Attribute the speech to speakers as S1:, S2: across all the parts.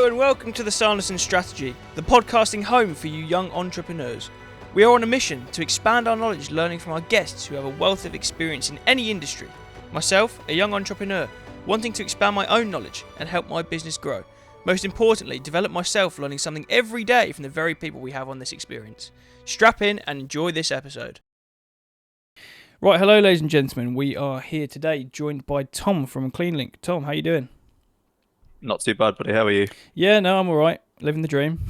S1: Hello and welcome to the Sanderson Strategy, the podcasting home for you young entrepreneurs. We are on a mission to expand our knowledge learning from our guests who have a wealth of experience in any industry. Myself, a young entrepreneur, wanting to expand my own knowledge and help my business grow. Most importantly, develop myself learning something every day from the very people we have on this experience. Strap in and enjoy this episode. Right, hello ladies and gentlemen, we are here today joined by Tom from CleanLynk. Tom, how you doing?
S2: Not too bad, buddy. How are you?
S1: Yeah, no, I'm alright. Living the dream.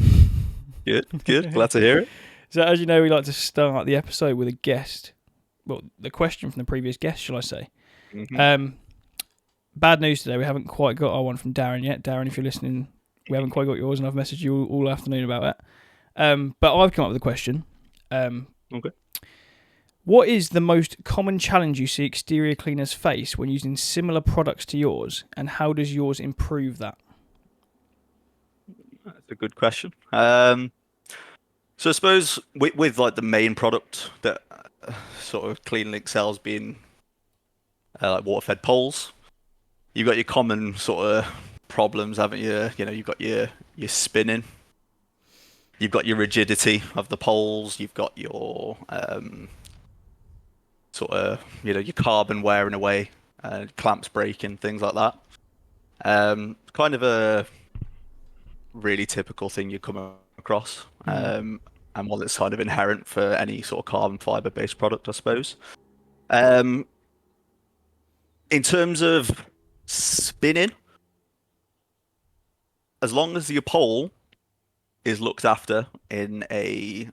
S2: Good. Glad to hear it.
S1: So as you know, we like to start the episode with a guest. Well, the question from the previous guest, shall I say.
S2: Mm-hmm.
S1: Bad news today, we haven't quite got our one from Darren yet. Darren, if you're listening, we haven't quite got yours, and I've messaged you all afternoon about that. But I've come up with a question.
S2: Okay.
S1: What is the most common challenge you see exterior cleaners face when using similar products to yours, and how does yours improve that?
S2: That's a good question. So I suppose with like the main product that sort of CleanLynk sells being like water-fed poles, you've got your common sort of problems, haven't you? You know, you've got your spinning, you've got your rigidity of the poles, you've got your sort of your carbon wearing away, clamps breaking, things like that. Kind of a really typical thing you come across, and one that's kind of inherent for any sort of carbon fiber based product, I suppose. In terms of spinning, as long as your pole is looked after in a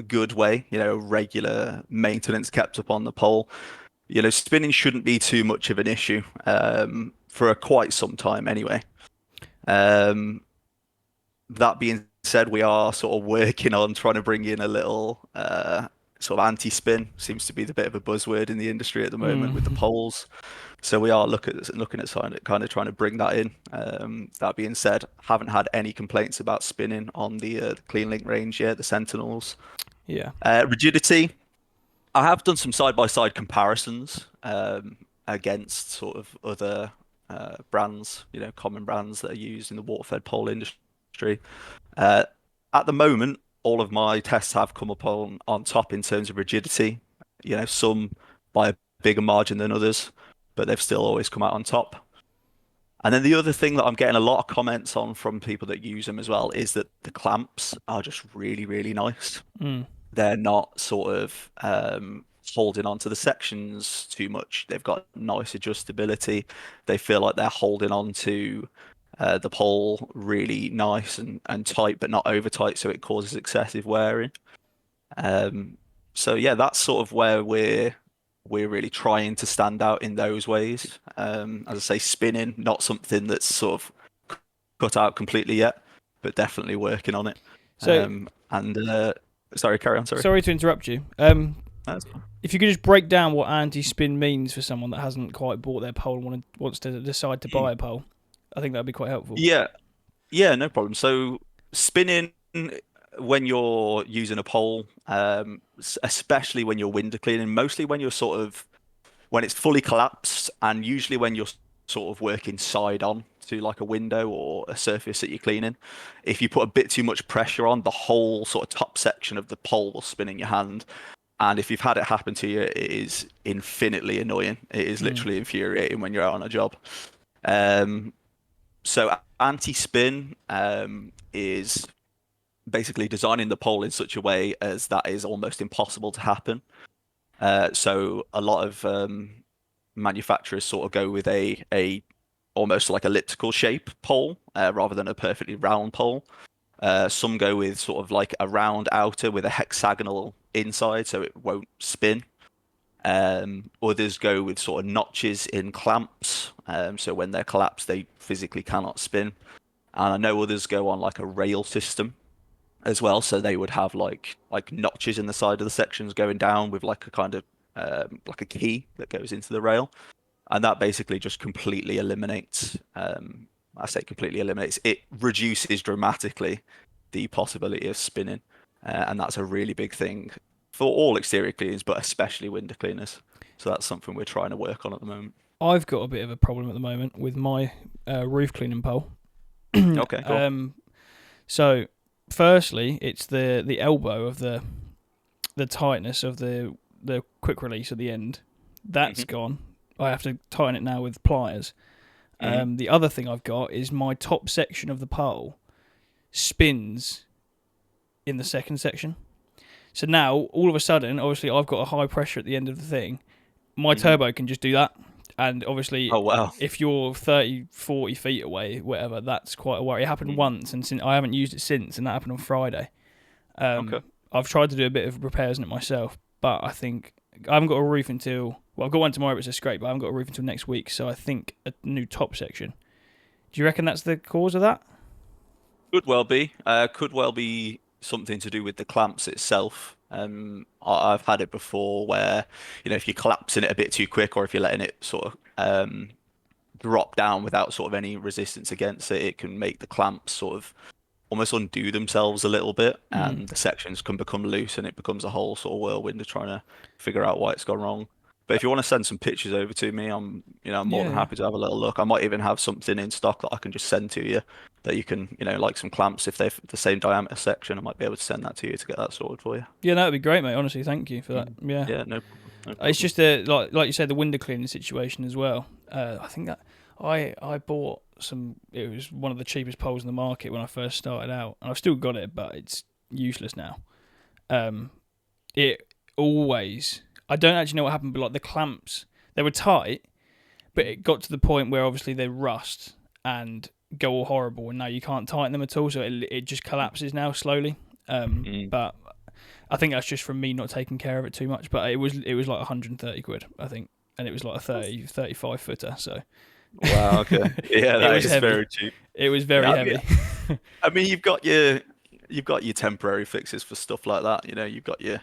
S2: good way, regular maintenance kept up on the pole, spinning shouldn't be too much of an issue, for quite some time anyway. That being said, we are sort of working on trying to bring in a little sort of anti-spin. Seems to be the bit of a buzzword in the industry at the moment with the poles. So we are looking at kind of trying to bring that in. That being said, haven't had any complaints about spinning on the CleanLynk range yet, the Sentinels.
S1: Yeah.
S2: Rigidity. I have done some side-by-side comparisons against sort of other brands, common brands that are used in the water-fed pole industry. At the moment, all of my tests have come up on top in terms of rigidity. Some by a bigger margin than others, but they've still always come out on top. And then the other thing that I'm getting a lot of comments on from people that use them as well is that the clamps are just really, really nice. They're not sort of holding onto the sections too much. They've got nice adjustability. They feel like they're holding on to the pole really nice and tight, but not over tight, so it causes excessive wearing. So yeah, that's sort of where we're really trying to stand out in those ways. As I say, spinning, not something that's sort of cut out completely yet, but definitely working on it.
S1: So,
S2: sorry, carry on.
S1: Sorry to interrupt you. If you could just break down what anti-spin means for someone that hasn't quite bought their pole and wants to decide to buy a pole, I think that'd be quite helpful.
S2: Yeah, no problem. So spinning when you're using a pole, especially when you're window cleaning, mostly when when it's fully collapsed, and usually when you're sort of working side on to like a window or a surface that you're cleaning, if you put a bit too much pressure on, the whole sort of top section of the pole will spin in your hand. And if you've had it happen to you, it is infinitely annoying. It is literally infuriating when you're out on a job. So anti-spin is basically designing the pole in such a way as that is almost impossible to happen. So a lot of manufacturers sort of go with a almost like elliptical shape pole rather than a perfectly round pole. Some go with sort of like a round outer with a hexagonal inside, so it won't spin. Others go with sort of notches in clamps, so when they're collapsed, they physically cannot spin. And I know others go on like a rail system as well, so they would have like notches in the side of the sections going down with like a kind of like a key that goes into the rail, and that basically just completely eliminates. I say completely eliminates. It reduces dramatically the possibility of spinning, and that's a really big thing for all exterior cleaners, but especially window cleaners. So that's something we're trying to work on at the moment.
S1: I've got a bit of a problem at the moment with my roof cleaning pole.
S2: Okay, go on.
S1: So, firstly, it's the elbow of the tightness of the quick release at the end. That's
S2: Hmm.
S1: gone. I have to tighten it now with pliers.
S2: Hmm.
S1: The other thing I've got is my top section of the pole spins in the second section. So now, all of a sudden, obviously, I've got a high pressure at the end of the thing. My
S2: Hmm.
S1: turbo can just do that. And obviously,
S2: Oh wow.
S1: if you're 30, 40 feet away, whatever, that's quite a worry. It happened
S2: Mm.
S1: once, and I haven't used it since, and that happened on Friday.
S2: Okay.
S1: I've tried to do a bit of repairs on it myself, but I think I haven't got a roof until, well, I've got one tomorrow, but it's a scrape, but I haven't got a roof until next week, so I think a new top section. Do you reckon that's the cause of that?
S2: Could well be. Could well be something to do with the clamps itself. I've had it before where, if you're collapsing it a bit too quick, or if you're letting it sort of drop down without sort of any resistance against it, it can make the clamps sort of almost undo themselves a little bit,
S1: Mm.
S2: and the sections can become loose, and it becomes a whole sort of whirlwind of trying to figure out why it's gone wrong. But if you want to send some pictures over to me, I'm more
S1: Yeah,
S2: than
S1: yeah.
S2: happy to have a little look. I might even have something in stock that I can just send to you that you can, like some clamps if they're the same diameter section. I might be able to send that to you to get that sorted for you.
S1: Yeah, that would be great, mate. Honestly, thank you for that.
S2: Mm.
S1: Yeah.
S2: Yeah, no problem. No
S1: It's
S2: problem.
S1: just a like you said, the window cleaning situation as well. I think that I bought some. It was one of the cheapest poles in the market when I first started out, and I've still got it, but it's useless now. Um, it always. I don't actually know what happened, but like the clamps, they were tight, but it got to the point where obviously they rust and go all horrible, and now you can't tighten them at all, so it just collapses now slowly.
S2: Mm.
S1: But I think that's just from me not taking care of it too much. But it was like 130 quid, I think, and it was like a 35 footer, so
S2: Wow, okay. Yeah,
S1: it
S2: that
S1: was
S2: is
S1: heavy.
S2: very cheap.
S1: It was
S2: Yeah,
S1: very heavy.
S2: I mean, you've got your temporary fixes for stuff like that. You've got your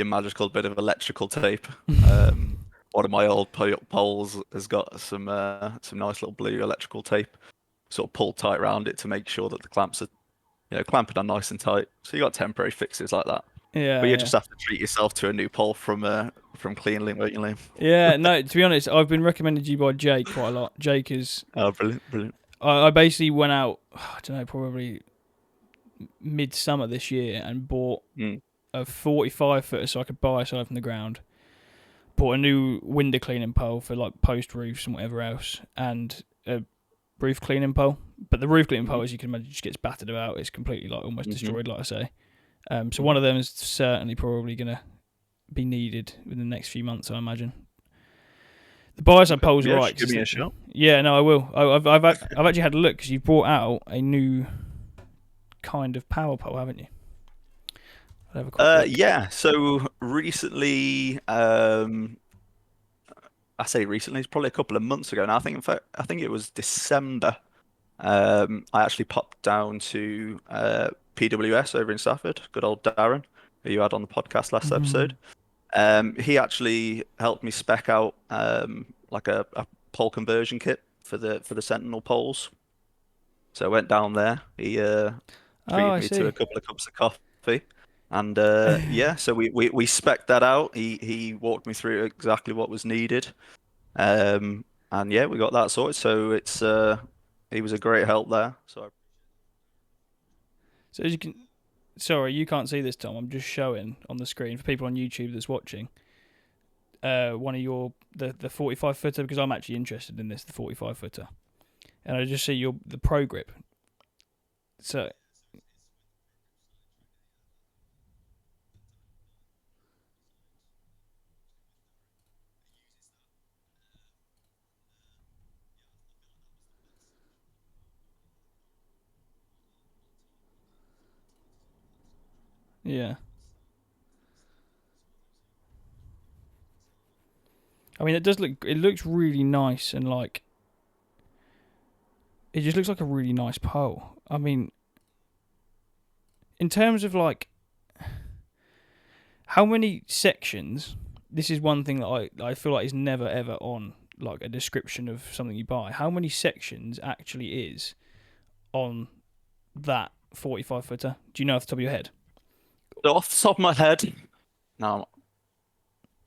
S2: magical bit of electrical tape. Um, One of my old poles has got some nice little blue electrical tape, sort of pulled tight around it to make sure that the clamps are clamping on nice and tight. So you got temporary fixes like that. But
S1: Yeah,
S2: you
S1: yeah,
S2: just have to treat yourself to a new pole from CleanLynk, won't you, Liam?
S1: yeah. No, to be honest, I've been recommended to you by Jake quite a lot. Jake is.
S2: Oh, brilliant, brilliant.
S1: I basically went out. I don't know, probably midsummer this year, and bought
S2: Mm.
S1: a 45 footer so I could buy aside from the ground. Bought a new window cleaning pole for like post roofs and whatever else, and a roof cleaning pole. But the roof cleaning pole,
S2: Hmm.
S1: as you can imagine, just gets battered about. It's completely like almost
S2: Hmm.
S1: destroyed, like I say. So
S2: Hmm.
S1: one of them is certainly probably going to be needed within the next few months, I imagine. The buyer side
S2: Okay.
S1: pole's
S2: Yeah,
S1: right.
S2: just give
S1: 'Cause
S2: me a shot.
S1: yeah, no, I will. I've actually had a look because you've brought out a new kind of power pole, haven't you? I'll have a quick look.
S2: Yeah. So recently, I say recently, it's probably a couple of months ago now. I think it was December. I actually popped down to PWS over in Stafford. Good old Darren, who you had on the podcast last
S1: Mhm.
S2: episode. He actually helped me spec out like a pole conversion kit for the Sentinel poles. So I went down there. He
S1: Oh,
S2: treated
S1: I
S2: me to a
S1: see.
S2: couple of cups of coffee, and yeah, so we spec'd that out. He walked me through exactly what was needed, um, and yeah, we got that sorted. So he was a great help there. So
S1: So as you can, sorry, you can't see this, Tom. I'm just showing on the screen for people on YouTube that's watching. One of your the 45 footer because I'm actually interested in this the 45 footer, and I just see your the pro grip. So yeah, I mean it does look it looks really nice and like it just looks like a really nice pole. I mean, in terms of like how many sections, this is one thing that I feel like is never ever on like a description of something you buy. How many sections actually is on that 45 footer? Do you know off the top of your head?
S2: off the top of my head, no,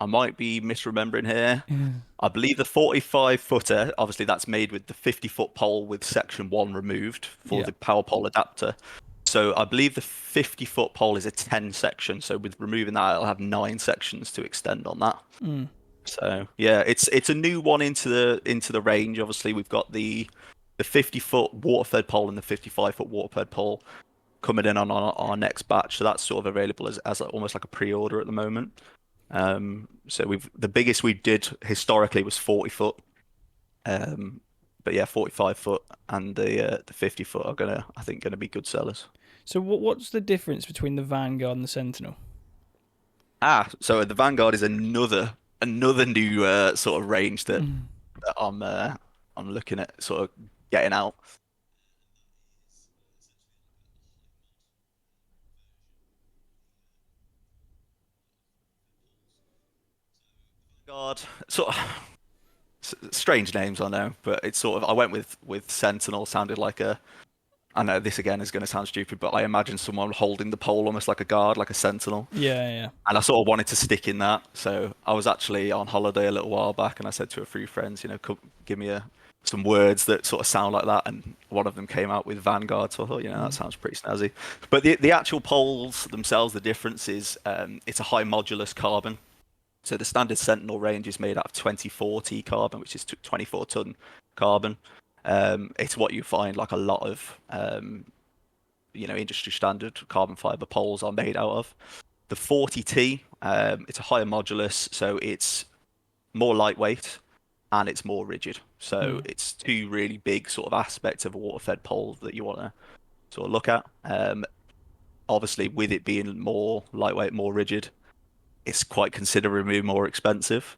S2: I might be misremembering here.
S1: Yeah.
S2: I believe the 45 footer, obviously that's made with the 50-foot pole with section one removed for
S1: Yeah.
S2: the power pole adapter. So I believe the 50-foot pole is a 10 section. So with removing that, it'll have 9 sections to extend on that.
S1: Mm.
S2: So yeah, it's a new one into the range. Obviously, we've got the 50-foot water-fed pole and the 55-foot water-fed pole coming in on our next batch. So that's sort of available as almost like a pre-order at the moment. So the biggest we did historically was 40 foot. Um, but yeah, 45 foot and the 50 foot are I think gonna be good sellers.
S1: So what's the difference between the Vanguard and the Sentinel?
S2: So the Vanguard is another new sort of range
S1: Mm.
S2: that I'm looking at sort of getting out. God, sort of strange names I know, but it's sort of I went with Sentinel. Sounded like a I know this again is going to sound stupid, but I imagine someone holding the pole almost like a guard, like a sentinel.
S1: Yeah, yeah.
S2: And I sort of wanted to stick in that. So I was actually on holiday a little while back, and I said to a few friends, come, give me some words that sort of sound like that. And one of them came out with Vanguard, so I thought, that
S1: Mm.
S2: sounds pretty snazzy. But the actual poles themselves, the difference is it's a high modulus carbon. So the standard Sentinel range is made out of 24T carbon, which is 24-ton carbon. It's what you find like a lot of industry standard carbon fiber poles are made out of. The 40T, it's a higher modulus, so it's more lightweight and it's more rigid. So
S1: Mm.
S2: it's two really big sort of aspects of a water-fed pole that you want to sort of look at. Obviously, with it being more lightweight, more rigid, it's quite considerably more expensive.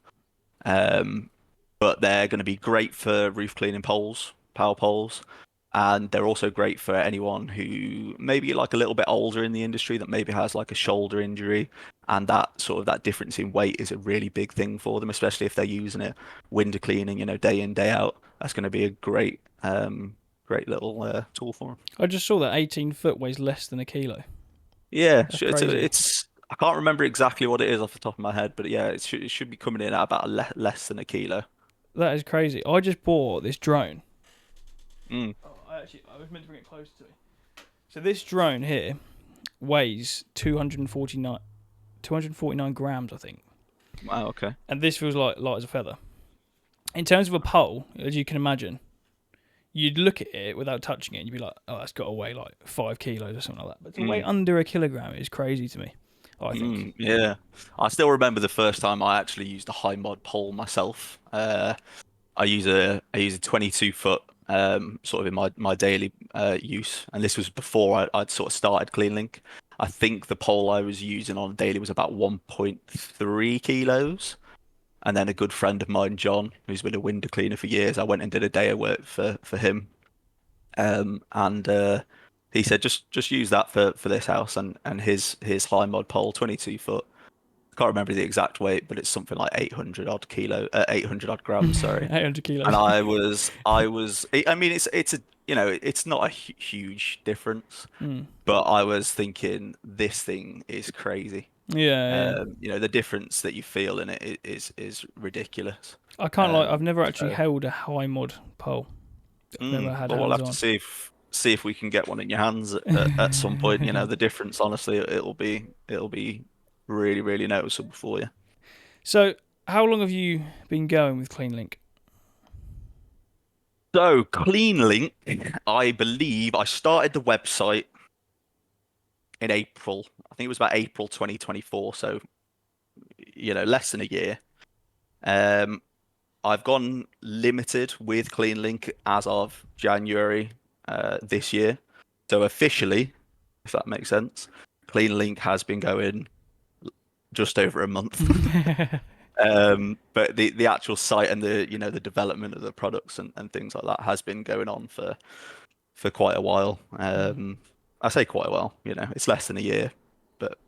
S2: Um, but they're going to be great for roof cleaning poles, power poles, and they're also great for anyone who maybe like a little bit older in the industry that maybe has like a shoulder injury, and that sort of that difference in weight is a really big thing for them, especially if they're using it window cleaning, day in, day out. That's going to be a great little tool for them.
S1: I just saw that 18 foot weighs less than a kilo.
S2: Yeah,
S1: That's
S2: it's
S1: crazy.
S2: I can't remember exactly what it is off the top of my head, but yeah, it should be coming in at about less than a kilo.
S1: That is crazy. I just bought this drone.
S2: Mm.
S1: Oh, I was meant to bring it closer to me. So this drone here weighs 249 grams, I think.
S2: Wow, okay.
S1: And this feels like light as a feather. In terms of a pole, as you can imagine, you'd look at it without touching it and you'd be like, oh, that's got to weigh like 5 kilos or something like that. But to weigh
S2: Mm.
S1: under a kilogram is crazy to me, I think.
S2: Yeah, I still remember the first time I actually used a high mod pole myself. I use a 22 foot sort of in my daily use, and this was before I'd sort of started CleanLynk. I think the pole I was using on a daily was about 1.3 kilos. And then a good friend of mine, John, who's been a window cleaner for years, I went and did a day of work for him. And he said just use that for this house and his high mod pole, 22 foot. I can't remember the exact weight, but it's something like 800 odd 800 odd grams, sorry.
S1: 800
S2: And
S1: kilos.
S2: I mean, it's a, it's not a huge difference,
S1: Mm.
S2: but I was thinking this thing is crazy.
S1: Yeah, yeah.
S2: The difference that you feel in it is ridiculous.
S1: I can't lie, I've never actually
S2: So,
S1: held a high mod pole. I've never had
S2: well, we'll
S1: hands
S2: have to
S1: on.
S2: see if we can get one in your hands at some point. The difference, honestly, it'll be really, really noticeable for you.
S1: So, how long have you been going with CleanLynk?
S2: So, CleanLink, I believe I started the website in April. I think it was about April 2024, so less than a year. Um, I've gone limited with CleanLink as of January this year. So officially, if that makes sense, CleanLink has been going just over a month. But the actual site and the development of the products and things like that has been going on for quite a while.
S1: Mm.
S2: I say quite a while, it's less than a year, but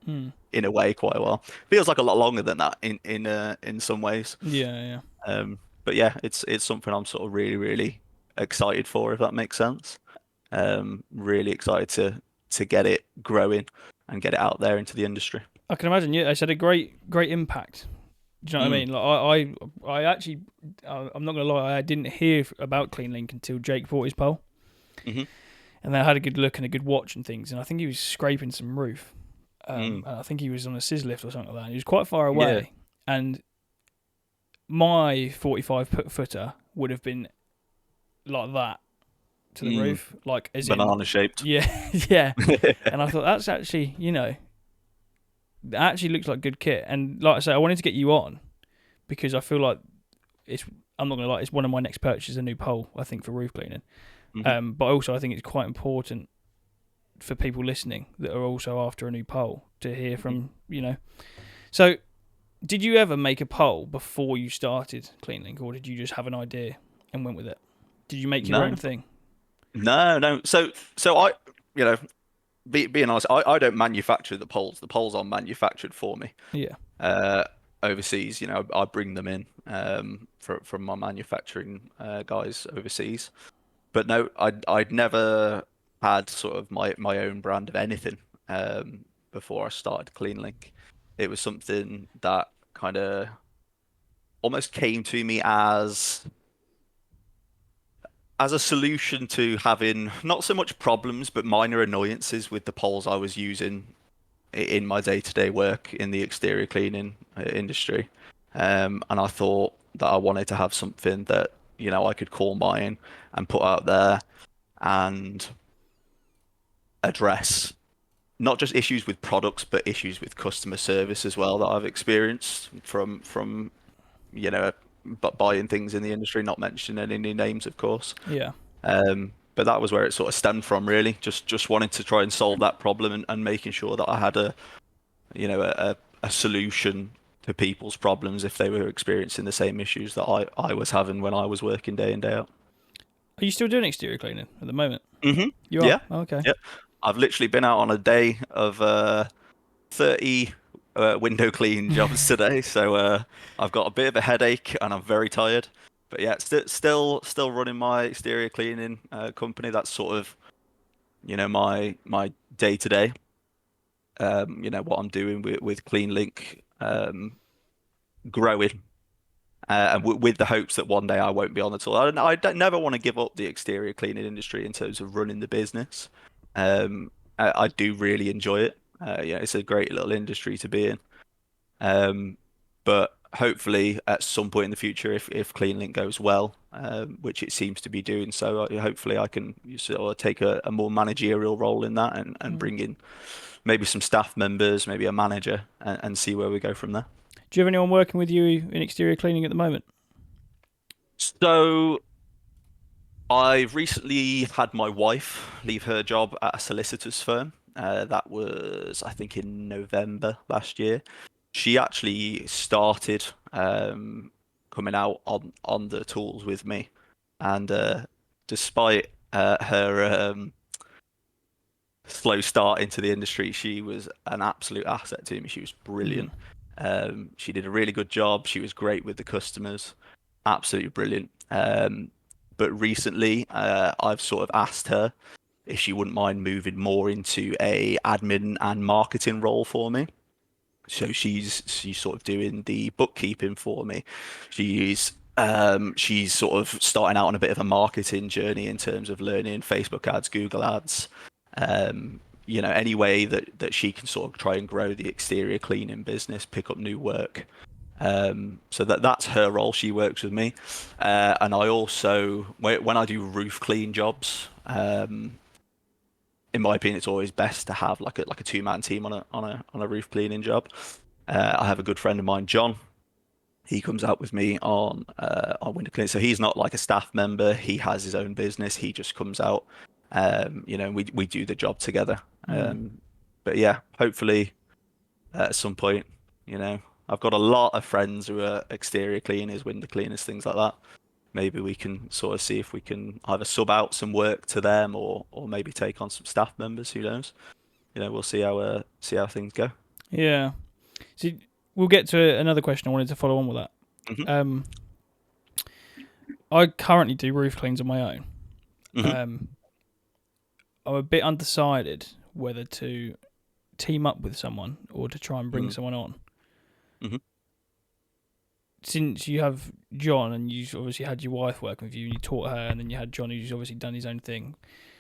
S1: Mm.
S2: in a way quite a while. Feels like a lot longer than that in some ways.
S1: Yeah, yeah.
S2: But yeah, it's something I'm sort of really, really excited for, if that makes sense. Really excited to get it growing. and get it out there into the industry.
S1: I can imagine. Yeah, it's had a great impact. Do you know what I mean? Like I actually, I'm not gonna lie, I didn't hear about CleanLynk until Jake bought his pole,
S2: Mm-hmm.
S1: and then I had a good look and a good watch and things, and I think he was scraping some roof. And I think he was on a scissor lift or something like that. And he was quite far away, and my 45 footer would have been like that to the roof, like as
S2: Banana shaped.
S1: Yeah, yeah. And I thought that's actually, that actually looks like good kit. And like I say, I wanted to get you on because I feel like I'm not gonna lie, it's one of my next purchases, a new pole, I think, for roof cleaning.
S2: Mm-hmm.
S1: But also I think it's quite important for people listening that are also after a new pole to hear from, So did you ever make a pole before you started CleanLynk, or did you just have an idea and went with it? Did you make your
S2: No,
S1: own thing?
S2: no. So I, being honest, I don't manufacture the poles. The poles are manufactured for me.
S1: Yeah.
S2: Overseas, I bring them in from my manufacturing guys overseas. But no, I'd never had sort of my own brand of anything before I started CleanLynk. It was something that kind of almost came to me as a solution to having not so much problems but minor annoyances with the poles I was using in my day-to-day work in the exterior cleaning industry. And I thought that I wanted to have something that I could call mine and put out there and address not just issues with products but issues with customer service as well that I've experienced from but buying things in the industry, not mentioning any names, of course.
S1: Yeah.
S2: But that was where it sort of stemmed from, really. Just wanting to try and solve that problem and making sure that I had a solution to people's problems if they were experiencing the same issues that I was having when I was working day in, day out.
S1: Are you still doing exterior cleaning at the moment?
S2: Hmm.
S1: You are?
S2: Yeah.
S1: Oh, okay.
S2: Yeah. I've literally been out on a day of 30 window clean jobs today, so I've got a bit of a headache and I'm very tired. But yeah, still running my exterior cleaning company. That's sort of my day to day. What I'm doing with CleanLynk, growing, and with the hopes that one day I won't be on at all. I don't never want to give up the exterior cleaning industry in terms of running the business. I do really enjoy it. Yeah, it's a great little industry to be in. But hopefully, at some point in the future, if CleanLink goes well, which it seems to be doing, so hopefully I can sort of take a more managerial role in that and bring in maybe some staff members, maybe a manager, and see where we go from there.
S1: Do you have anyone working with you in exterior cleaning at the moment?
S2: So I've recently had my wife leave her job at a solicitor's firm. That was, I think, in November last year. She actually started coming out on the tools with me, and despite her slow start into the industry, she was an absolute asset to me. She was
S1: Mm.
S2: brilliant. She did a really good job. She was great with the customers, absolutely brilliant. But recently, I've sort of asked her if she wouldn't mind moving more into a admin and marketing role for me. So she's sort of doing the bookkeeping for me. She's sort of starting out on a bit of a marketing journey in terms of learning Facebook ads, Google ads, any way that she can sort of try and grow the exterior cleaning business, pick up new work. So that's her role. She works with me, and I also when I do roof clean jobs, in my opinion, it's always best to have like a two-man team on a roof cleaning job. I have a good friend of mine, John. He comes out with me on window cleaning. So he's not like a staff member. He has his own business. He just comes out. We do the job together.
S1: Mm.
S2: But yeah, hopefully at some point, I've got a lot of friends who are exterior cleaners, window cleaners, things like that. Maybe we can sort of see if we can either sub out some work to them or maybe take on some staff members. Who knows? We'll see how things go.
S1: Yeah. See, we'll get to another question I wanted to follow on with that.
S2: Hmm.
S1: I currently do roof cleans on my own.
S2: Hmm.
S1: I'm a bit undecided whether to team up with someone or to try and bring
S2: Mm.
S1: someone on?
S2: Hmm.
S1: Since you have John and you obviously had your wife working with you and you taught her, and then you had John who's obviously done his own thing.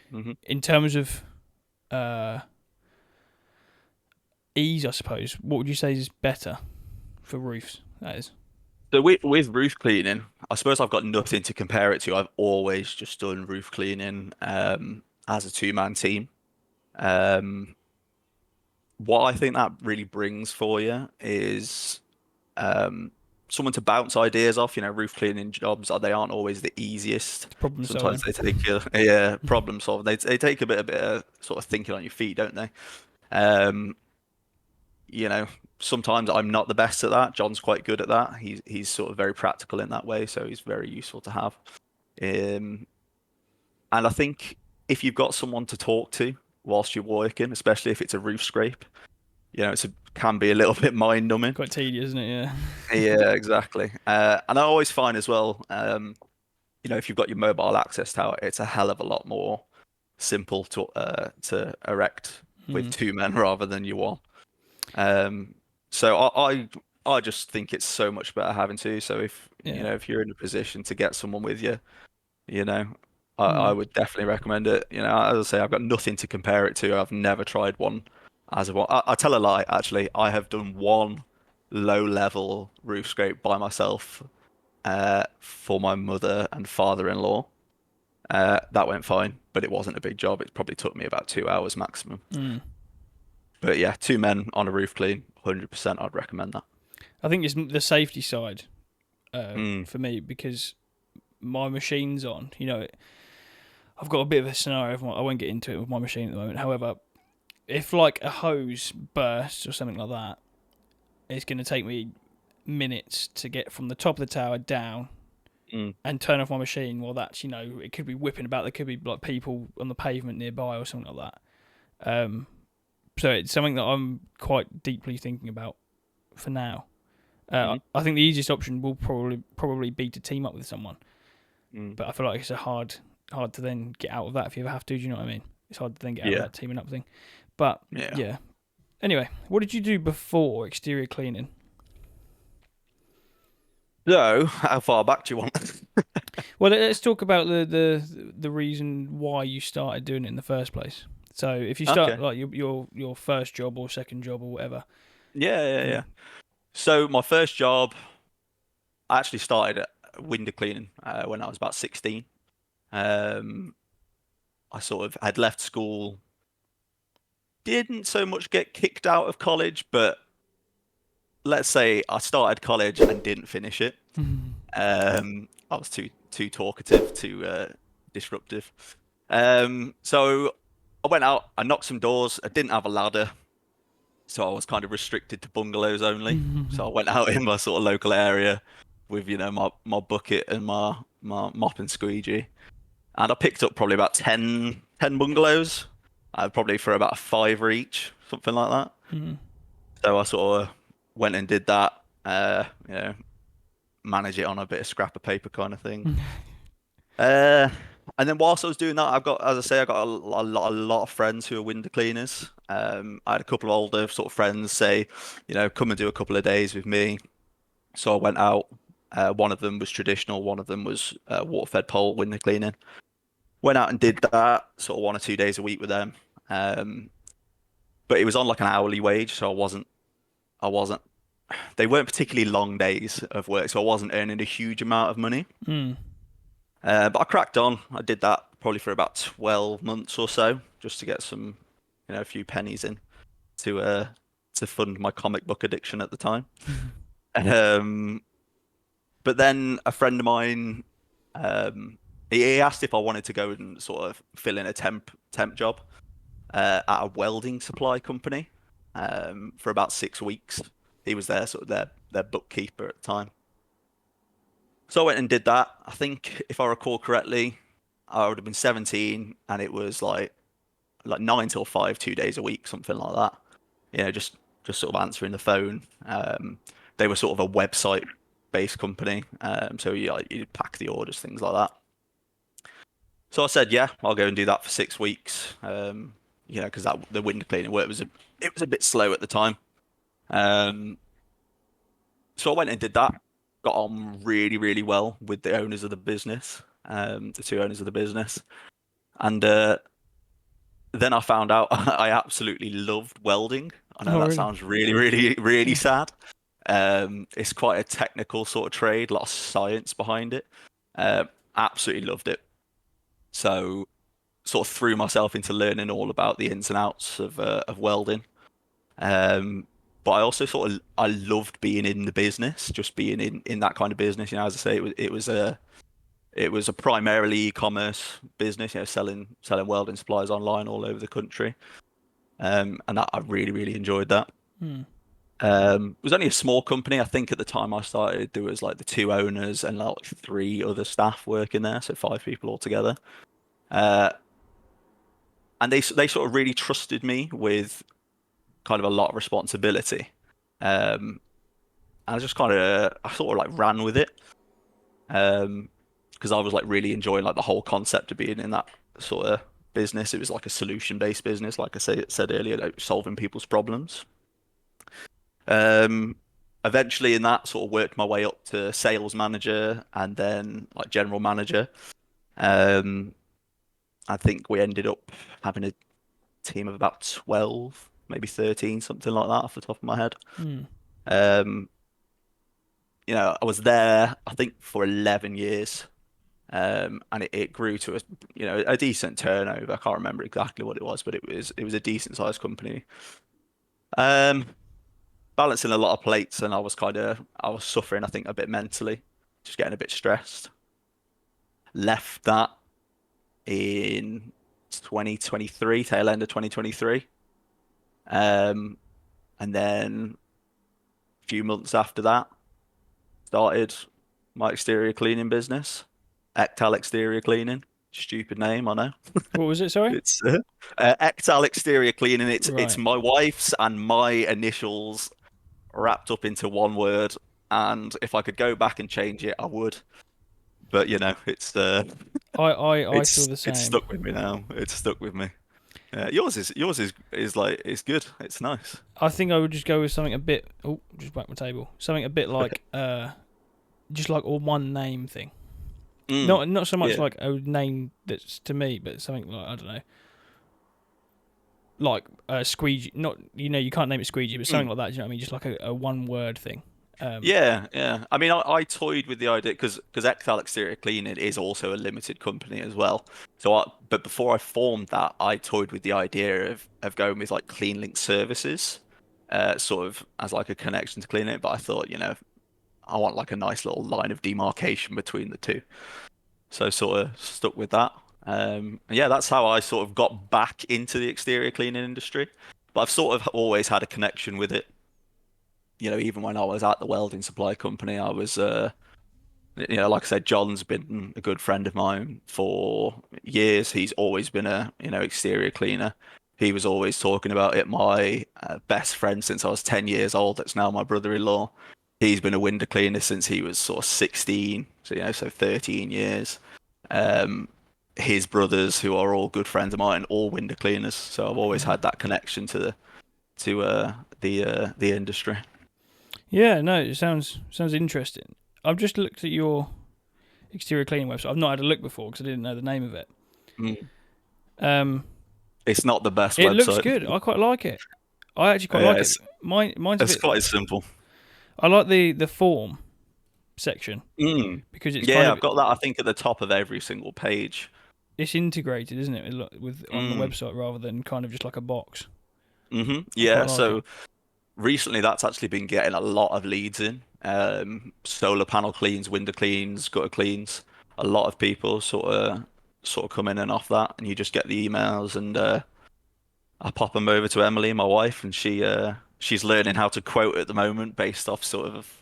S2: Hmm.
S1: In terms of uh, ease, I suppose, what would you say is better for roofs? That is.
S2: So with roof cleaning, I suppose I've got nothing to compare it to. I've always just done roof cleaning as a two-man team. Um, what I think that really brings for you is um, someone to bounce ideas off. You know, roof cleaning jobs they aren't always the easiest.
S1: It's problem
S2: Sometimes
S1: solving.
S2: they take yeah, problem solving. They take a bit of sort of thinking on your feet, don't they? Um, you know, sometimes I'm not the best at that. John's quite good at that. He's sort of very practical in that way, so he's very useful to have. Um, and I think if you've got someone to talk to whilst you're working, especially if it's a roof scrape, can be a little bit mind numbing.
S1: Quite tedious, isn't it? Yeah.
S2: Yeah, exactly. And I always find as well, if you've got your mobile access tower, it's a hell of a lot more simple to erect with
S1: Mm.
S2: two men rather than you one. Um, so I just think it's so much better having two. So
S1: Yeah.
S2: if you're in a position to get someone with you, you know, I
S1: Mm.
S2: would definitely recommend it. You know, as I say, I've got nothing to compare it to. I've never tried one as a one. I tell a lie, actually. I have done one low level roof scrape by myself for my mother and father-in-law. That went fine, but it wasn't a big job. It probably took me about 2 hours maximum.
S1: Mm.
S2: But yeah, two men on a roof clean, 100%. I'd recommend that.
S1: I think it's the safety side
S2: Mm,
S1: for me because my machine's on. I've got a bit of a scenario. I won't get into it with my machine at the moment. However, if like a hose bursts or something like that, it's going to take me minutes to get from the top of the tower down
S2: mm,
S1: and turn off my machine. Well, that's it could be whipping about. There could be like people on the pavement nearby or something like that. So it's something that I'm quite deeply thinking about for now.
S2: mm,
S1: I think the easiest option will probably be to team up with someone,
S2: mm.
S1: but I feel like it's hard to then get out of that if you ever have to. Do you know what I mean? It's hard to then get out of
S2: Yeah,
S1: that teaming up thing. But
S2: yeah.
S1: yeah. Anyway, what did you do before exterior cleaning?
S2: So, how far back do you want?
S1: Well, let's talk about the reason why you started doing it in the first place. So if you start
S2: Okay.
S1: like your first job or second job or whatever,
S2: Yeah, yeah,
S1: yeah.
S2: yeah. So, my first job, I actually started at window cleaning when I was about 16. Um, I sort of had left school, didn't so much get kicked out of college, but let's say I started college and didn't finish it. I was too talkative, too disruptive. So I went out, I knocked some doors. I didn't have a ladder, so I was kind of restricted to bungalows only. So I went out in my sort of local area with, my bucket and my mop and squeegee, and I picked up probably about ten bungalows, probably for about a fiver each, something like that. So I sort of went and did that, manage it on a bit of scrap of paper kind of thing. Uh, and then whilst I was doing that, as I say, I got a lot of friends who are window cleaners. I had a couple of older sort of friends say, come and do a couple of days with me. So I went out. One of them was traditional, one of them was water-fed pole window cleaning. Went out and did that sort of 1 or 2 days a week with them. Um, but it was on like an hourly wage, so I wasn't. They weren't particularly long days of work, so I wasn't earning a huge amount of money.
S1: Mm.
S2: But I cracked on. I did that probably for about 12 months or so, just to get some, a few pennies in to uh to fund my comic book addiction at the time. Um, but then a friend of mine, he asked if I wanted to go and sort of fill in a temp job at a welding supply company for about 6 weeks. He was there, sort of their bookkeeper at the time. So I went and did that. I think if I recall correctly, I would have been 17, and it was like 9 till 5, 2 days a week, something like that. Just sort of answering the phone. They were sort of a website based company, so you'd pack the orders, things like that. So I said, yeah, I'll go and do that for 6 weeks. because that the window cleaning work it was a bit slow at the time. Um, so I went and did that. Got on really, really well with the owners of the business, the two owners of the business, and then I found out I absolutely loved welding. I know
S1: Oh,
S2: that
S1: really?
S2: sounds really, really, really sad. It's quite a technical sort of trade, a lot of science behind it. Absolutely loved it. So sort of threw myself into learning all about the ins and outs of welding. Um, but I also I loved being in the business, just being in that kind of business. As I say, it was a primarily e-commerce business, selling welding supplies online all over the country. And that I really, really enjoyed that.
S1: Hmm.
S2: It was only a small company. I think at the time I started, there was like the two owners and like three other staff working there, so five people altogether. Uh, and they sort of really trusted me with kind of a lot of responsibility. Um, I just I sort of like ran with it. Because I was like really enjoying like the whole concept of being in that sort of business. It was like a solution-based business, like said earlier, like solving people's problems. Um, Eventually in that sort of worked my way up to sales manager and then like general manager. Um, I think we ended up having a team of about 12, maybe 13, something like that off the top of my head.
S1: Hmm.
S2: Um, I was there, I think, for 11 years. And it grew to a decent turnover. I can't remember exactly what it was, but it was a decent sized company. Um, Balancing a lot of plates, and I was suffering, I think, a bit mentally, just getting a bit stressed. Left that in 2023, tail end of 2023. Um, and then a few months after that, started my exterior cleaning business, Ectal Exterior Cleaning. Stupid name, I know.
S1: What was it? Sorry.
S2: It's Ectal Exterior Cleaning. It's
S1: Right.
S2: my wife's and my initials wrapped up into one word. And if I could go back and change it, I would. But
S1: I feel the
S2: it's
S1: same.
S2: stuck with me now. It's stuck with me. Yours is like it's good. It's nice.
S1: I think I would just go with something a bit. Oh, just whack my table. Something a bit like just like a one name thing.
S2: Mm,
S1: Not so much
S2: yeah.
S1: like a name that's to me, but something like I don't know, like squeegee. Not you can't name it squeegee, but something
S2: Mm.
S1: like that. Do you know what I mean? Just like a one word thing. Um,
S2: Yeah, yeah. I mean, I toyed with the idea because Ectal Exterior Cleaning is also a limited company as well. But before I formed that, I toyed with the idea of going with like CleanLynk services, sort of as like a connection to CleanLink. But I thought, I want like a nice little line of demarcation between the two. So sort of stuck with that. And yeah, that's how I sort of got back into the exterior cleaning industry. But I've sort of always had a connection with it. Even when I was at the welding supply company, I was, like I said, John's been a good friend of mine for years. He's always been a, exterior cleaner. He was always talking about it. My best friend since I was 10 years old, that's now my brother-in-law. He's been a window cleaner since he was sort of 16, so 13 years. Um, his brothers, who are all good friends of mine, all window cleaners. So I've always had that connection to the industry.
S1: yeah, no, it sounds interesting. I've just looked at your exterior cleaning website. I've not had a look before because I didn't know the name of it.
S2: Mm.
S1: Um,
S2: It's not the best
S1: it looks
S2: website.
S1: good. I quite like it. I actually quite
S2: Yeah,
S1: like it. Mine's a
S2: it's
S1: bit.
S2: quite simple.
S1: I like the form section
S2: Mm.
S1: because it's kind
S2: Yeah,
S1: of
S2: I've got that, I think, at the top of every single page.
S1: it's integrated, isn't it, with on the
S2: Mm.
S1: website rather than kind of just like a box. I quite
S2: Yeah,
S1: like it.
S2: so recently that's actually been getting a lot of leads in. Solar panel cleans, window cleans, gutter cleans. A lot of people sort of come in and off that, and you just get the emails, and I pop them over to Emily, my wife, and she's learning how to quote at the moment based off sort of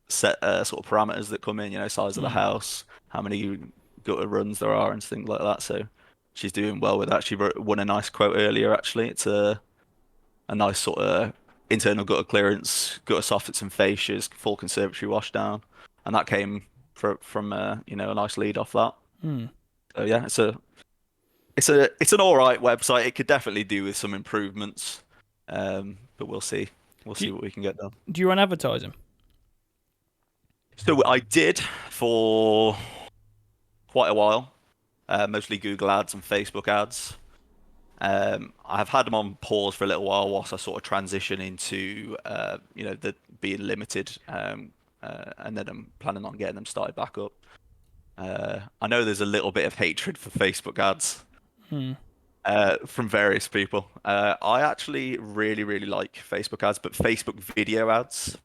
S2: set sort of parameters that come in, size of the
S1: Hmm.
S2: house, how many gutter runs there are, and things like that. So she's doing well with that. Won a nice quote earlier, actually. It's a nice sort of internal gutter clearance, gutter soffits and fascias, full conservatory washdown, and that came from a nice lead off that.
S1: Hmm.
S2: So yeah, it's an all right website. It could definitely do with some improvements, but we'll see. We'll
S1: Do
S2: see
S1: you,
S2: what we can get done.
S1: do you run advertising?
S2: So I did for quite a while, mostly Google ads and Facebook ads. I have had them on pause for a little while whilst I sort of transition into the being limited, and then I'm planning on getting them started back up. I know there's a little bit of hatred for Facebook ads
S1: Hmm.
S2: from various people. I actually really, really like Facebook ads, but Facebook video ads.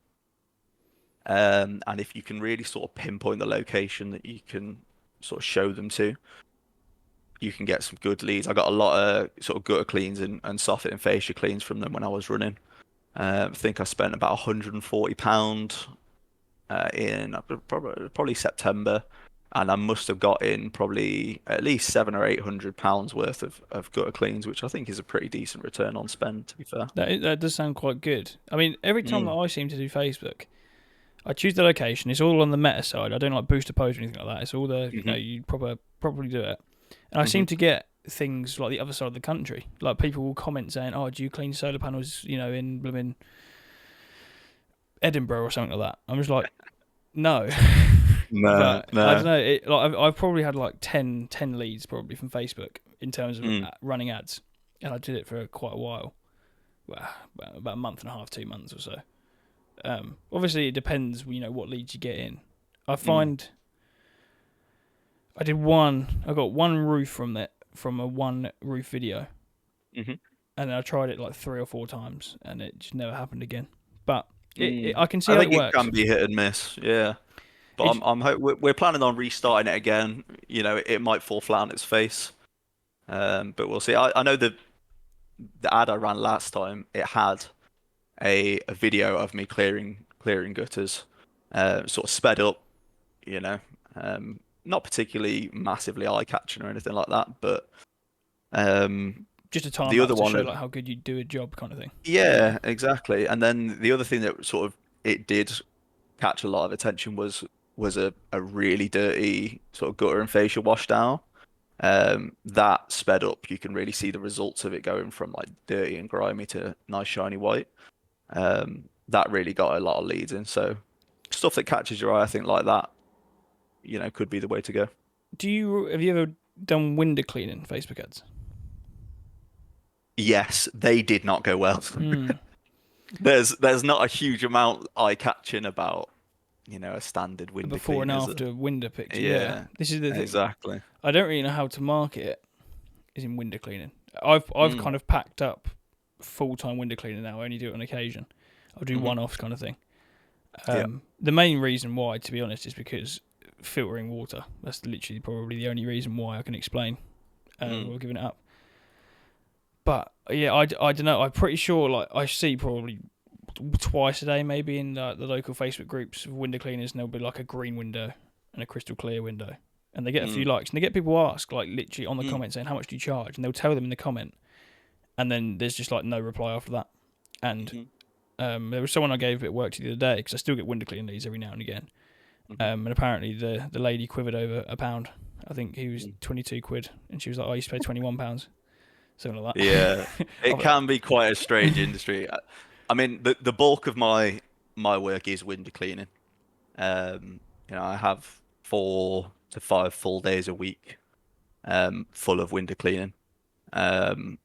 S2: And if you can really sort of pinpoint the location that you can sort of show them to, you can get some good leads. I got a lot of sort of gutter cleans and soffit and fascia cleans from them when I was running. I think I spent about £140 in probably September, and I must have got in probably at least £700 or £800 worth of gutter cleans, which I think is a pretty decent return on spend, to be fair.
S1: That does sound quite good. I mean, every time that
S2: Mm.
S1: I seem to do Facebook, I choose the location. It's all on the meta side. I don't like booster posts or anything like that. It's all the
S2: hmm
S1: you properly do it. And I
S2: hmm
S1: seem to get things like the other side of the country. Like people will comment saying, "Oh, do you clean solar panels? In blooming Edinburgh or something like that." I'm just like, no.
S2: No,
S1: But I don't
S2: no.
S1: know. I've probably had like 10 leads probably from Facebook in terms of
S2: Mm.
S1: running ads, and I did it for quite a while. Well, about a month and a half, 2 months or so. Obviously, it depends. What leads you get in. I
S2: Mm.
S1: find I did one. I got one roof from a one roof video,
S2: hmm
S1: and then I tried it like 3 or 4 times, and it just never happened again. But
S2: Mm.
S1: I can see
S2: I
S1: how
S2: think
S1: it
S2: it
S1: works.
S2: can be hit and miss, yeah. But
S1: It
S2: we're planning on restarting it again. It might fall flat on its face, but we'll see. I know the ad I ran last time, it had a video of me clearing gutters, sort of sped up, you know, not particularly massively eye-catching or anything like that, but
S1: just a time
S2: the other
S1: lapse to
S2: one,
S1: show like how good you do a job, kind of thing. Yeah.
S2: yeah, exactly. And then the other thing that sort of it did catch a lot of attention was a really dirty sort of gutter and fascia washdown. That sped up. You can really see the results of it going from like dirty and grimy to nice shiny white. That really got a lot of leads in. So stuff that catches your eye, I think like that, could be the way to go.
S1: Have you ever done window cleaning Facebook ads?
S2: Yes, they did not go well.
S1: Hmm.
S2: There's not a huge amount eye-catching about, a standard
S1: A
S2: window
S1: before
S2: clean,
S1: and
S2: is it?
S1: after window picture. Yeah,
S2: Yeah,
S1: this is the thing.
S2: exactly.
S1: I don't really know how to market it. Is in window cleaning. I've
S2: Mm,
S1: kind of packed up full time window cleaning now. I only do it on occasion. I'll do
S2: hmm
S1: one offs kind of thing.
S2: Yeah.
S1: The main reason why, to be honest, is because filtering water. That's literally probably the only reason why I can explain.
S2: Mm,
S1: We're giving it up. But yeah, I don't know. I'm pretty sure like I see probably twice a day maybe in the local Facebook groups of window cleaners, and there'll be like a green window and a crystal clear window, and they get a few
S2: mm,
S1: likes, and they get people ask like literally on the
S2: mm,
S1: comment saying how much do you charge, and they'll tell them in the comment, and then there's just like no reply after that. And
S2: hmm
S1: there was someone I gave a bit of work to the other day because I still get window cleaning leads every now and again.
S2: hmm
S1: And apparently the lady quivered over a pound. I think he was
S2: mm.
S1: 22 quid, and she was like, "I used to pay £21, something like
S2: Yeah,
S1: that."
S2: it
S1: I
S2: can be quite a strange industry. I mean, the bulk of my work is window cleaning. I have 4 to 5 full days a week, full of window cleaning. Um,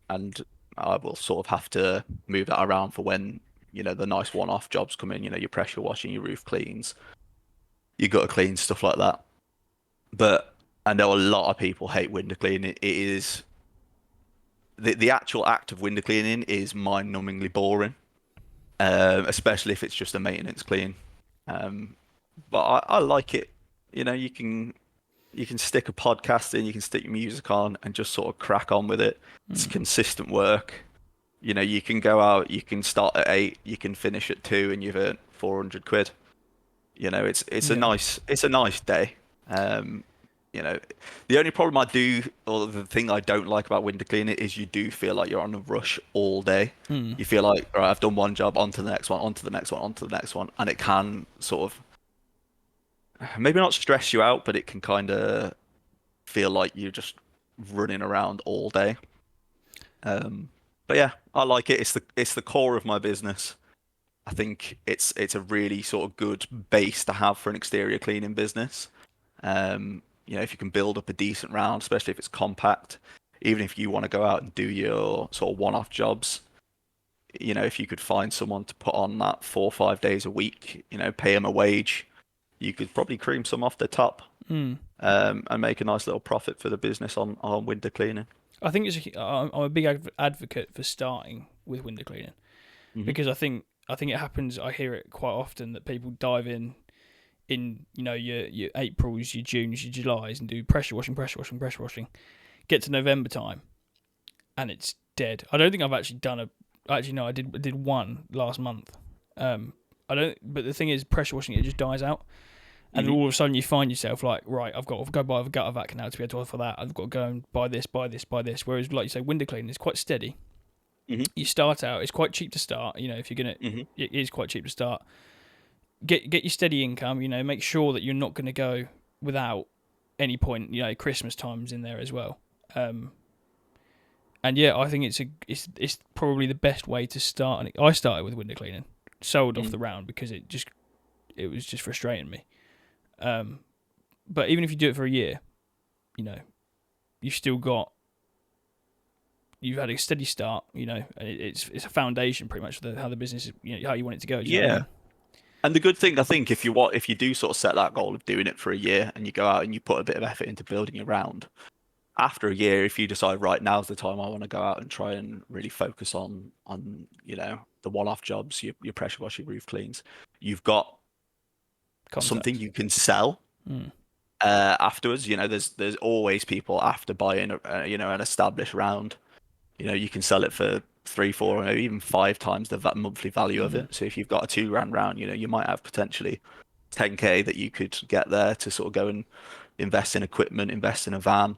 S2: and I will sort of have to move that around for when, the nice one-off jobs come in, your pressure washing, your roof cleans, you got to clean stuff like that. But I know a lot of people hate window cleaning. It is the actual act of window cleaning is mind-numbingly boring, especially if it's just a maintenance clean. Um, but I like it. You can stick a podcast in, you can stick your music on, and just sort of crack on with it. It's
S1: Mm,
S2: consistent work. You can go out, you can start at 8, you can finish at 2, and you've earned 400 quid.
S1: yeah.
S2: It's a nice day. Um, you know, the only problem I do, or the thing I don't like about window cleaning is you do feel like you're on a rush all day.
S1: Mm,
S2: You feel like, all right, I've done one job, on to the next one, on to the next one, on to the next one, and it can sort of maybe not stress you out, but it can kind of feel like you're just running around all day. But yeah, I like it. It's the core of my business. I think it's a really sort of good base to have for an exterior cleaning business. If you can build up a decent round, especially if it's compact, even if you want to go out and do your sort of one-off jobs, if you could find someone to put on that 4 or 5 days a week, pay them a wage, you could probably cream some off the top,
S1: Mm.
S2: and make a nice little profit for the business on window cleaning.
S1: I think I'm a big advocate for starting with window cleaning
S2: Hmm.
S1: because I think it happens. I hear it quite often that people dive in your Aprils, your Junes, your Julys, and do pressure washing, pressure washing, pressure washing. Get to November time, and it's dead. I don't think I've actually done a. Actually, no, I did one last month. I don't. But the thing is, pressure washing it just dies out, and then
S2: Hmm.
S1: all of a sudden you find yourself like, right, I've got to go buy a gutter vac now to be able to offer that. I've got to go and buy this, buy this, buy this. Whereas, like you say, window cleaning is quite steady.
S2: Hmm.
S1: You start out, it's quite cheap to start. If you're gonna,
S2: Hmm.
S1: it is quite cheap to start. Get your steady income. Make sure that you're not going to go without any point. Christmas times in there as well. And yeah, I think it's probably the best way to start. And I started with window cleaning, sold off
S2: Hmm.
S1: the round because it was just frustrating me. But even if you do it for a year, you know, you've still got you've had a steady start. And it's a foundation pretty much for how the business is, how you want it to go. Do you know what I
S2: Yeah.
S1: mean?
S2: And the good thing, I think, if you do sort of set that goal of doing it for a year and you go out and you put a bit of effort into building your round, after a year, if you decide, right, now's the time I want to go out and try and really focus on the one-off jobs, your pressure wash, your roof cleans, you've got something
S1: Contacts.
S2: you can sell
S1: Mm.
S2: afterwards. There's always people after buying an established round. You can sell it for three, four, or maybe even 5 times the monthly value of
S1: Mm.
S2: it. So if you've got a 2 grand round, you might have potentially 10K that you could get there to sort of go and invest in equipment, invest in a van,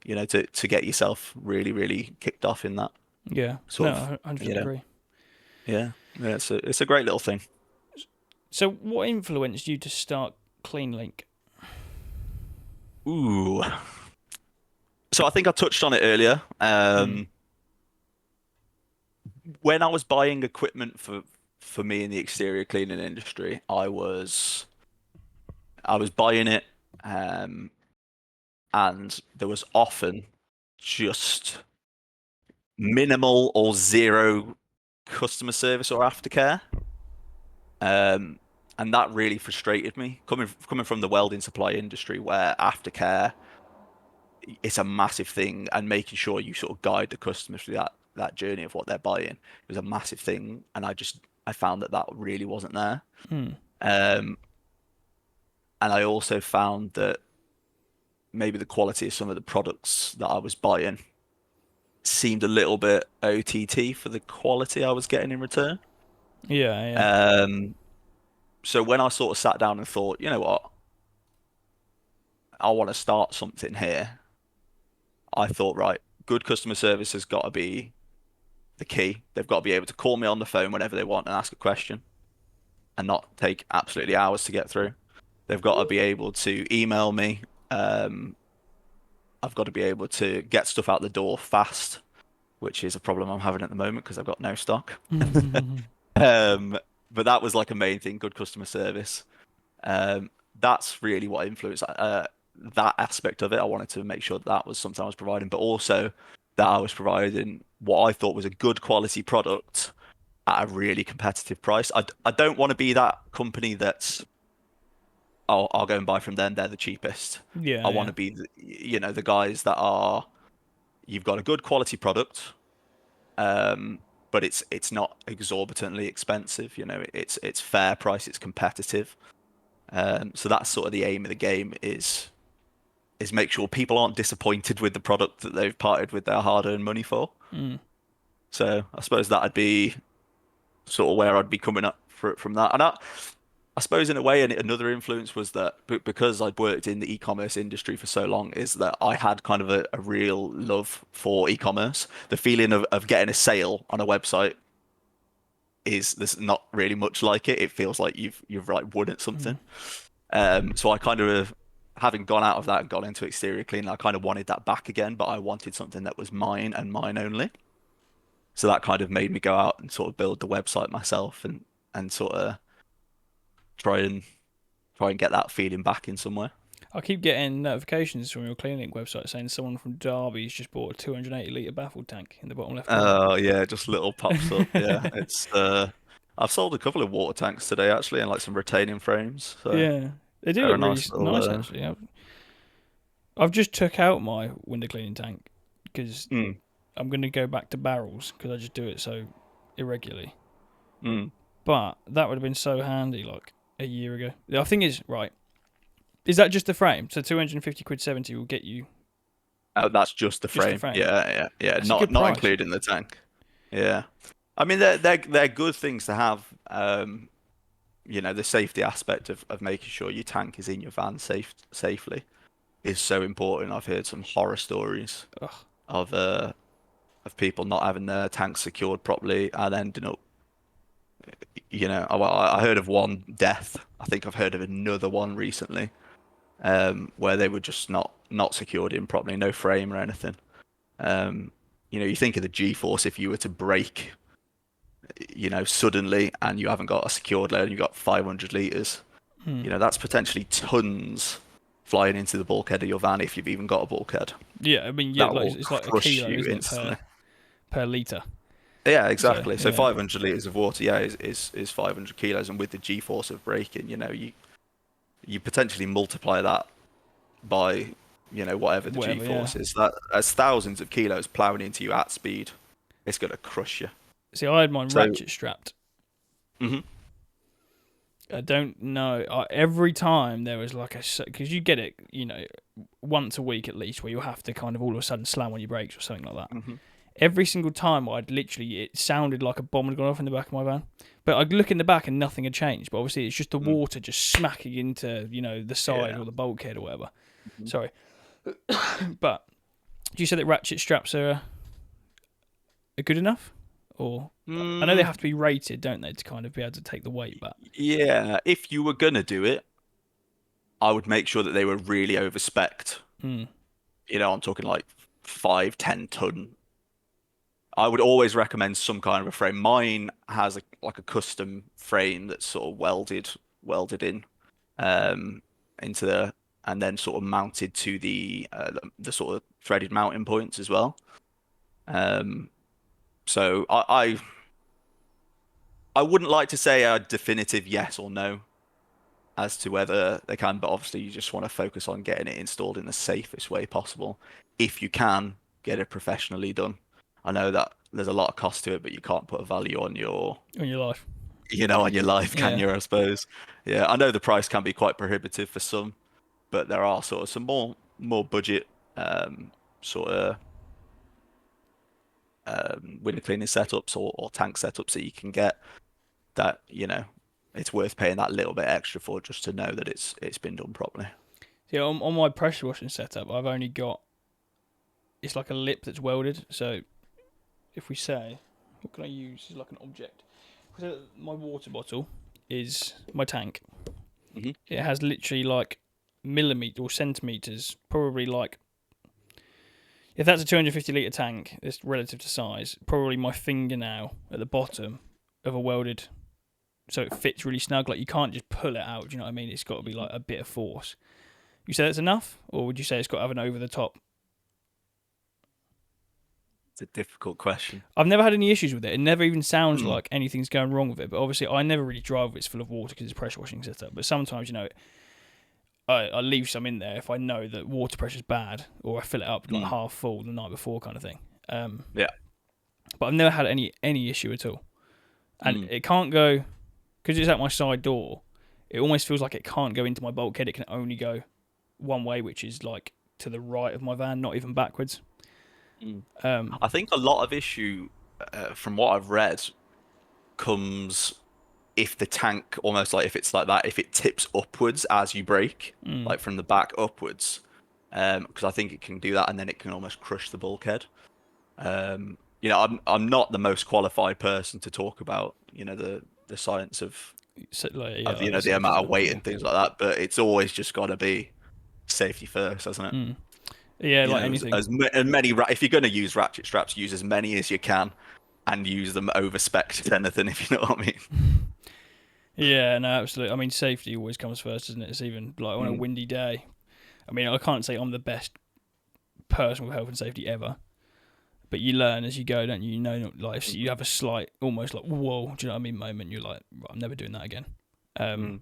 S2: to get yourself really, really kicked off in that
S1: Yeah. No,
S2: sort
S1: I
S2: of,
S1: 100% agree.
S2: yeah, yeah. It's a great little thing.
S1: So, what influenced you to start CleanLynk?
S2: Ooh. So I think I touched on it earlier.
S1: Mm.
S2: When I was buying equipment for me in the exterior cleaning industry, I was buying it, um, and there was often just minimal or zero customer service or aftercare. Um, and that really frustrated me coming from the welding supply industry where aftercare is a massive thing, and making sure you sort of guide the customers through that journey of what they're buying was a massive thing. And I found that really wasn't there.
S1: Mm.
S2: Um, and I also found that maybe the quality of some of the products that I was buying seemed a little bit OTT for the quality I was getting in return.
S1: Yeah, yeah.
S2: Um, so when I sort of sat down and thought, you know what, I want to start something here, I thought, right, good customer service has got to be the key. They've got to be able to call me on the phone whenever they want and ask a question and not take absolutely hours to get through. They've got to be able to email me. Um, I've got to be able to get stuff out the door fast, which is a problem I'm having at the moment because I've got no stock. Um, but that was like a main thing, good customer service. That's really what influenced that aspect of it. I wanted to make sure that was something I was providing, but also that I was providing what I thought was a good quality product at a really competitive price. I don't want to be that company that's, oh, I'll go and buy from them, they're the cheapest. I
S1: Yeah,
S2: want
S1: yeah.
S2: to be the guys that are, you've got a good quality product, um, but it's not exorbitantly expensive. It's fair price, it's competitive. So that's sort of the aim of the game is make sure people aren't disappointed with the product that they've parted with their hard-earned money for.
S1: Mm.
S2: So I suppose that'd be sort of where I'd be coming up from that. And I suppose in a way, another influence was that because I'd worked in the e-commerce industry for so long, is that I had kind of a real love for e-commerce. The feeling of getting a sale on a website there's not really much like it. It feels like you've like won at
S1: Mm.
S2: something. So I kind of having gone out of that and gone into exterior cleaning, I kind of wanted that back again, but I wanted something that was mine and mine only. So that kind of made me go out and sort of build the website myself and sort of try and try and get that feeling back in somewhere.
S1: I keep getting notifications from your CleanLynk website saying someone from Derby's just bought a 280 litre baffle tank in the bottom left corner.
S2: Oh yeah, just little pops up. Yeah, it's I've sold a couple of water tanks today actually, and like some retaining frames. So
S1: Yeah, they do
S2: they're a
S1: look really
S2: nice little.
S1: nice actually. I've just took out my window cleaning tank because
S2: Mm,
S1: I'm going to go back to barrels because I just do it so irregularly.
S2: mm.
S1: But that would have been so handy like a year ago. The thing is, right, is that just the frame? So 250 quid 70 will get you
S2: Oh, that's just the
S1: just the
S2: frame.
S1: frame.
S2: Yeah, yeah, yeah.
S1: That's a
S2: Not
S1: good
S2: not
S1: price.
S2: including the tank. Yeah. I mean, they're good things to have. The safety aspect of making sure your tank is in your van safely is so important. I've heard some horror stories
S1: Ugh.
S2: of uh of people not having their tanks secured properly and ending up, I heard of one death. I think I've heard of another one recently, where they were just not secured in properly, no frame or anything. You think of the G-force if you were to break, suddenly and you haven't got a secured load and you've got 500 liters.
S1: Hmm.
S2: That's potentially tons flying into the bulkhead of your van if you've even got a bulkhead.
S1: Yeah, I mean, yeah,
S2: That
S1: like
S2: will
S1: it's like a
S2: crush
S1: kilo,
S2: you
S1: isn't it,
S2: instantly.
S1: per liter?
S2: Yeah,
S1: So
S2: exactly. So
S1: yeah,
S2: 500 liters of water, yeah, is 500 kilos, and with the G-force of braking, you potentially multiply that by, whatever the
S1: whatever. Yeah.
S2: G-force is. That's thousands of kilos plowing into you at speed. It's gonna crush you.
S1: See, I had mine
S2: So,
S1: ratchet strapped.
S2: mhm,
S1: I don't know. Every time there was like because you get it, once a week at least, where you have to kind of all of a sudden slam on your brakes or something like that.
S2: mhm,
S1: Every single time, it sounded like a bomb had gone off in the back of my van. But I'd look in the back and nothing had changed. But obviously, it's just the
S2: mm,
S1: water just smacking into the side
S2: yeah.
S1: or the bulkhead or whatever.
S2: Mhm.
S1: Sorry, but do you say that ratchet straps are good enough, or I know they
S2: Mm,
S1: have to be rated, don't they, to kind of be able to take the weight, but.
S2: yeah, if you were gonna do it, I would make sure that they were really over-spec'd.
S1: Mm.
S2: I'm talking like 5, 10 ton. I would always recommend some kind of a frame. Mine has like a custom frame that's sort of welded in, um, into and then sort of mounted to the sort of threaded mounting points as well. Um, so I wouldn't like to say a definitive yes or no as to whether they can, but obviously you just want to focus on getting it installed in the safest way possible. If you can get it professionally done. I know that there's a lot of cost to it, but you can't put a value on
S1: In your life.
S2: on your life, can
S1: Yeah.
S2: you, I suppose? Yeah, I know the price can be quite prohibitive for some, but there are sort of some more budget sort of window cleaning setups or tank setups that you can get that, it's worth paying that little bit extra for just to know that it's been done properly.
S1: Yeah, on my pressure washing setup, I've only got it's like a lip that's welded. So if we say, what can I use as like an object? So my water bottle is my tank.
S2: Hmm.
S1: It has literally like millimeters or centimeters, probably like if that's a 250 litre tank, it's relative to size, probably my fingernail at the bottom of a welded, so it fits really snug. Like you can't just pull it out. Do you know what I mean? It's got to be like a bit of force. You say that's enough, or would you say it's got to have an over the top?
S2: It's a difficult question.
S1: I've never had any issues with it. It never even sounds
S2: Hmm.
S1: like anything's going wrong with it. But obviously, I never really drive if it's full of water because it's a pressure washing setup. But sometimes, I leave some in there if I know that water pressure's bad, or I fill it up like
S2: Hmm.
S1: half full the night before, kind of thing.
S2: Yeah.
S1: But I've never had any issue at all, and
S2: Hmm.
S1: it can't go because it's at my side door. It almost feels like it can't go into my bulkhead. It can only go one way, which is like to the right of my van, not even backwards.
S2: Hmm.
S1: Um,
S2: I think a lot of issue, from what I've read, comes if the tank almost like if it's like that, if it tips upwards as you brake,
S1: mm,
S2: like from the back upwards, because I think it can do that, and then it can almost crush the bulkhead. I'm not the most qualified person to talk about, the science of
S1: so, like, yeah, like
S2: the
S1: safety
S2: amount of
S1: stuff.
S2: weight
S1: Yeah,
S2: and things like that, but it's always just got to be safety first, hasn't it?
S1: Mm. Yeah,
S2: You
S1: like
S2: know,
S1: anything.
S2: as many if you're going to use ratchet straps, use as many as you can, and use them over spec to anything, if you know what I mean.
S1: Yeah, no, absolutely. I mean, safety always comes first, isn't it? It's even like on a
S2: Mm,
S1: windy day. I mean, I can't say I'm the best person with health and safety ever, but you learn as you go, don't you? You know, like if you have a slight, almost like whoa, do you know what I mean? Moment, you're like, right, I'm never doing that again. Um,
S2: mm,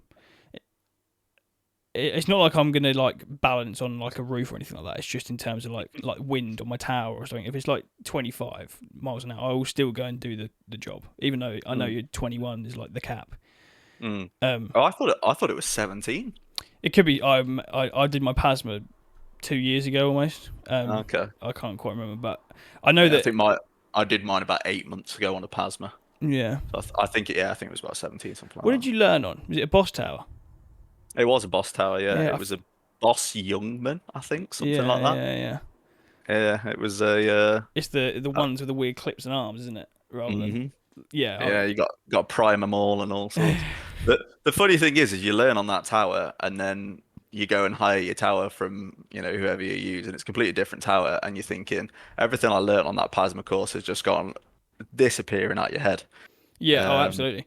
S1: it's not like I'm gonna like balance on like a roof or anything like that. It's just in terms of like wind on my tower or something. If it's like 25 miles an hour, I will still go and do the job, even though I know
S2: mm,
S1: you're 21 is like the cap.
S2: mm.
S1: Um,
S2: Oh, I thought it was 17.
S1: it could be. I did my PASMA 2 years ago almost.
S2: Okay.
S1: I can't quite remember, but I know
S2: Yeah,
S1: that.
S2: I did mine about 8 months ago on a Pasma.
S1: Yeah.
S2: So I think it was about 17, something
S1: What
S2: like
S1: did you learn on? Was it a boss tower?
S2: that. It was a Boss Tower, yeah.
S1: Yeah.
S2: It was a Boss Youngman, I think, something
S1: Yeah,
S2: like that.
S1: yeah.
S2: Yeah, it was a
S1: It's the
S2: uh,
S1: ones with the weird clips and arms, isn't it? Rather than
S2: hmm
S1: yeah.
S2: yeah, you got to prime them all and all sorts. But the funny thing is you learn on that tower, and then you go and hire your tower from, whoever you use, and it's a completely different tower, and you're thinking everything I learned on that Pasma course has just gone disappearing out your head.
S1: Yeah. Oh,
S2: Um,
S1: absolutely.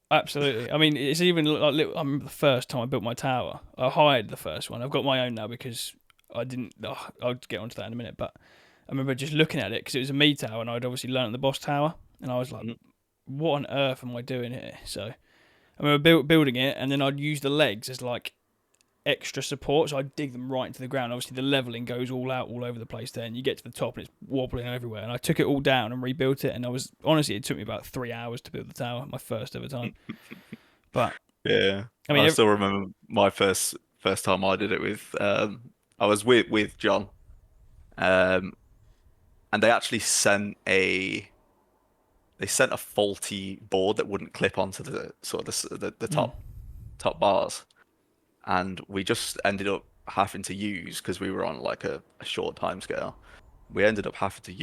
S1: Absolutely. I mean, it's even like I remember the first time I built my tower. I hired the first one. I've got my own now because I didn't. Oh, I'll get onto that in a minute. But I remember just looking at it because it was a me tower, and I'd obviously learned the boss tower, and I was like,
S2: mhm.
S1: "What on earth am I doing here?" So I remember building it, and then I'd use the legs as like extra support, so I'd dig them right into the ground. Obviously, the leveling goes all out all over the place. Then you get to the top, and it's wobbling everywhere. And I took it all down and rebuilt it. And I was honestly, it took me about 3 hours to build the tower, my first ever time. But
S2: Yeah,
S1: I mean,
S2: I still remember my first time I did it with I was with John, um and they sent a faulty board that wouldn't clip onto the sort of the
S1: mm,
S2: top bars, and we just ended up having to use, because we were on like a short time scale, we ended up having to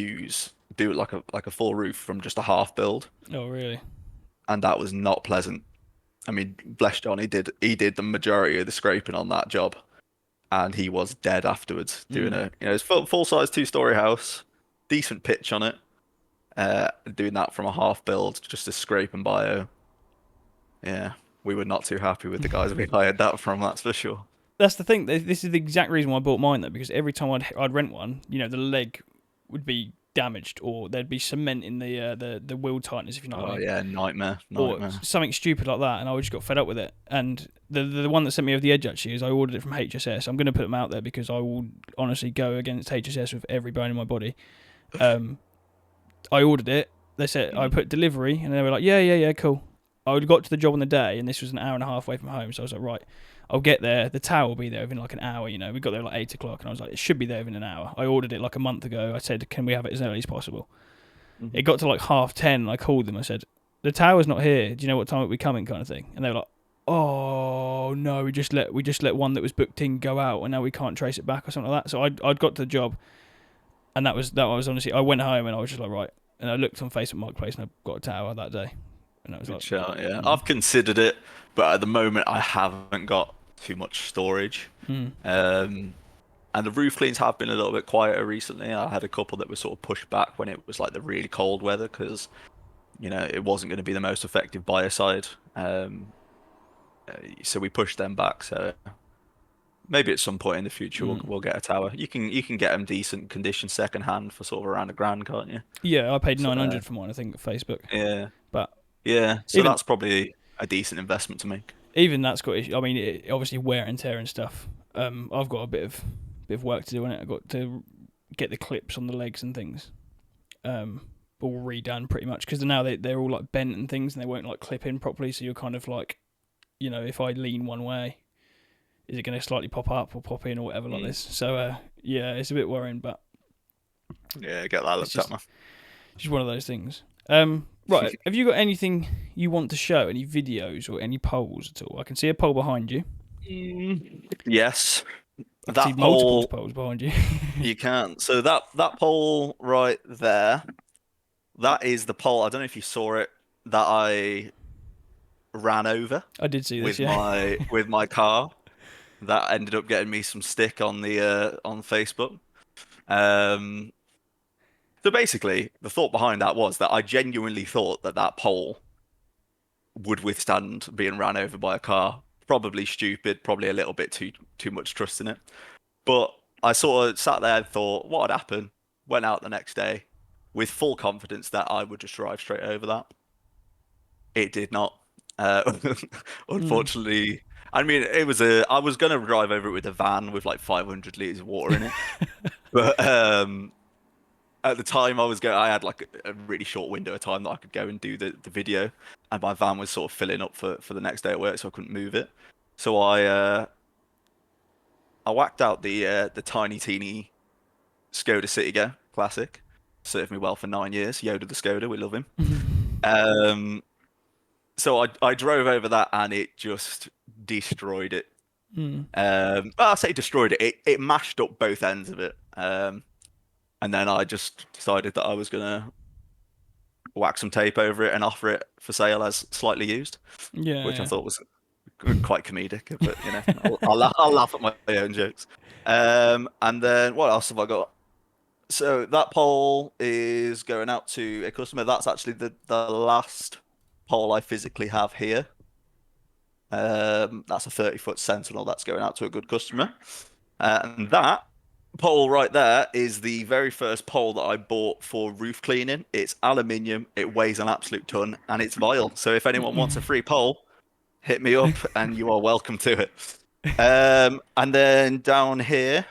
S2: do it like a full roof from just a half build,
S1: oh really?
S2: and that was not pleasant. I mean, bless John, he did the majority of the scraping on that job, and he was dead afterwards. Doing
S1: Mm.
S2: it's full size 2-story house, decent pitch on it. Doing that from a half build, just a scrape and bio. Yeah, we were not too happy with the guys we hired that from. That's for sure.
S1: That's the thing. This is the exact reason why I bought mine though, because every time I'd rent one, the leg would be damaged, or there'd be cement in the wheel tightness, if you know what I
S2: Oh
S1: mean,
S2: yeah, nightmare,
S1: or
S2: nightmare.
S1: something stupid like that, and I just got fed up with it. And the one that sent me over the edge actually is I ordered it from HSS. I'm going to put them out there because I will honestly go against HSS with every bone in my body. Um, I ordered it. They said I
S2: Mm.
S1: put delivery, and they were like, yeah, cool. I got to the job on the day, and this was an hour and a half away from home. So I was like, right, I'll get there. The tower will be there within like an hour. We got there like 8 o'clock, and I was like, it should be there within an hour. I ordered it like a month ago. I said, can we have it as early as possible? It
S2: Mhm.
S1: got to like 10:30, and I called them. I said, the tower's not here. Do you know what time it'll be coming, kind of thing? And they were like, oh no, we just let one that was booked in go out, and now we can't trace it back or something like that. So I'd got to the job, and that was honestly, I went home and I was just like, right, and I looked on Facebook Marketplace and I got a tower that day, and I was
S2: Good
S1: like,
S2: shout, yeah.
S1: mm,
S2: I've considered it, but at the moment I haven't got too much storage.
S1: mm,
S2: Um, and the roof cleans have been a little bit quieter recently. I had a couple that were sort of pushed back when it was like the really cold weather, because it wasn't going to be the most effective biocide. So we pushed them back. So maybe at some point in the future we'll
S1: mm.
S2: we'll get a tower. You can get them decent condition second hand for sort of around £1,000, can't you?
S1: Yeah, I paid
S2: So
S1: 900 for mine, I think, at Facebook,
S2: yeah,
S1: but
S2: yeah. So
S1: even
S2: that's probably a decent investment to make.
S1: even that's got I mean, obviously wear and tear and stuff. I've got a bit of work to do on it. I've got to get the clips on the legs and things. All redone pretty much because now they're all like bent and things, and they won't like clip in properly. So you're kind of like, if I lean one way, is it going to slightly pop up or pop in or whatever like
S2: Mm.
S1: this? So yeah, it's a bit worrying, but
S2: Yeah, get that
S1: it's
S2: looked at, man.
S1: just one of those things. Right, have you got anything you want to show? Any videos or any polls at all? I can see a poll behind you.
S2: Yes,
S1: I can see
S2: that
S1: multiple
S2: pole
S1: polls behind you.
S2: you can. So that pole right there, that is the pole. I don't know if you saw it, that I ran over
S1: I did see this,
S2: with
S1: yeah.
S2: my car. that ended up getting me some stick on Facebook. Um, so basically, the thought behind that was that I genuinely thought that that pole would withstand being ran over by a car. Probably stupid, probably a little bit too much trust in it. But I sort of sat there and thought, what would happen? Went out the next day with full confidence that I would just drive straight over that. It did not. Uh,
S1: Mm.
S2: unfortunately, I mean, I was gonna drive over it with a van with like 500 liters of water in it, but at the time I had like a really short window of time that I could go and do the video, and my van was sort of filling up for the next day at work, so I couldn't move it. So I whacked out the tiny teeny Skoda Citigo Classic. Served me well for 9 years. Yoda the Skoda, we love him. Um, so I drove over that and it just destroyed it.
S1: Mm.
S2: Well, I say destroyed it. It mashed up both ends of it. And then I just decided that I was gonna whack some tape over it and offer it for sale as slightly used, which I
S1: Yeah,
S2: thought was quite comedic. But you know, I'll laugh at my own jokes. And then what else have I got? So that poll is going out to a customer. That's actually the last poll I physically have here. That's a 30-foot Sentinel that's going out to a good customer. And that pole right there is the very first pole that I bought for roof cleaning. It's aluminium, it weighs an absolute ton, and it's vile. So if anyone
S1: yeah.
S2: wants a free pole, hit me up and you are welcome to it. And then down here,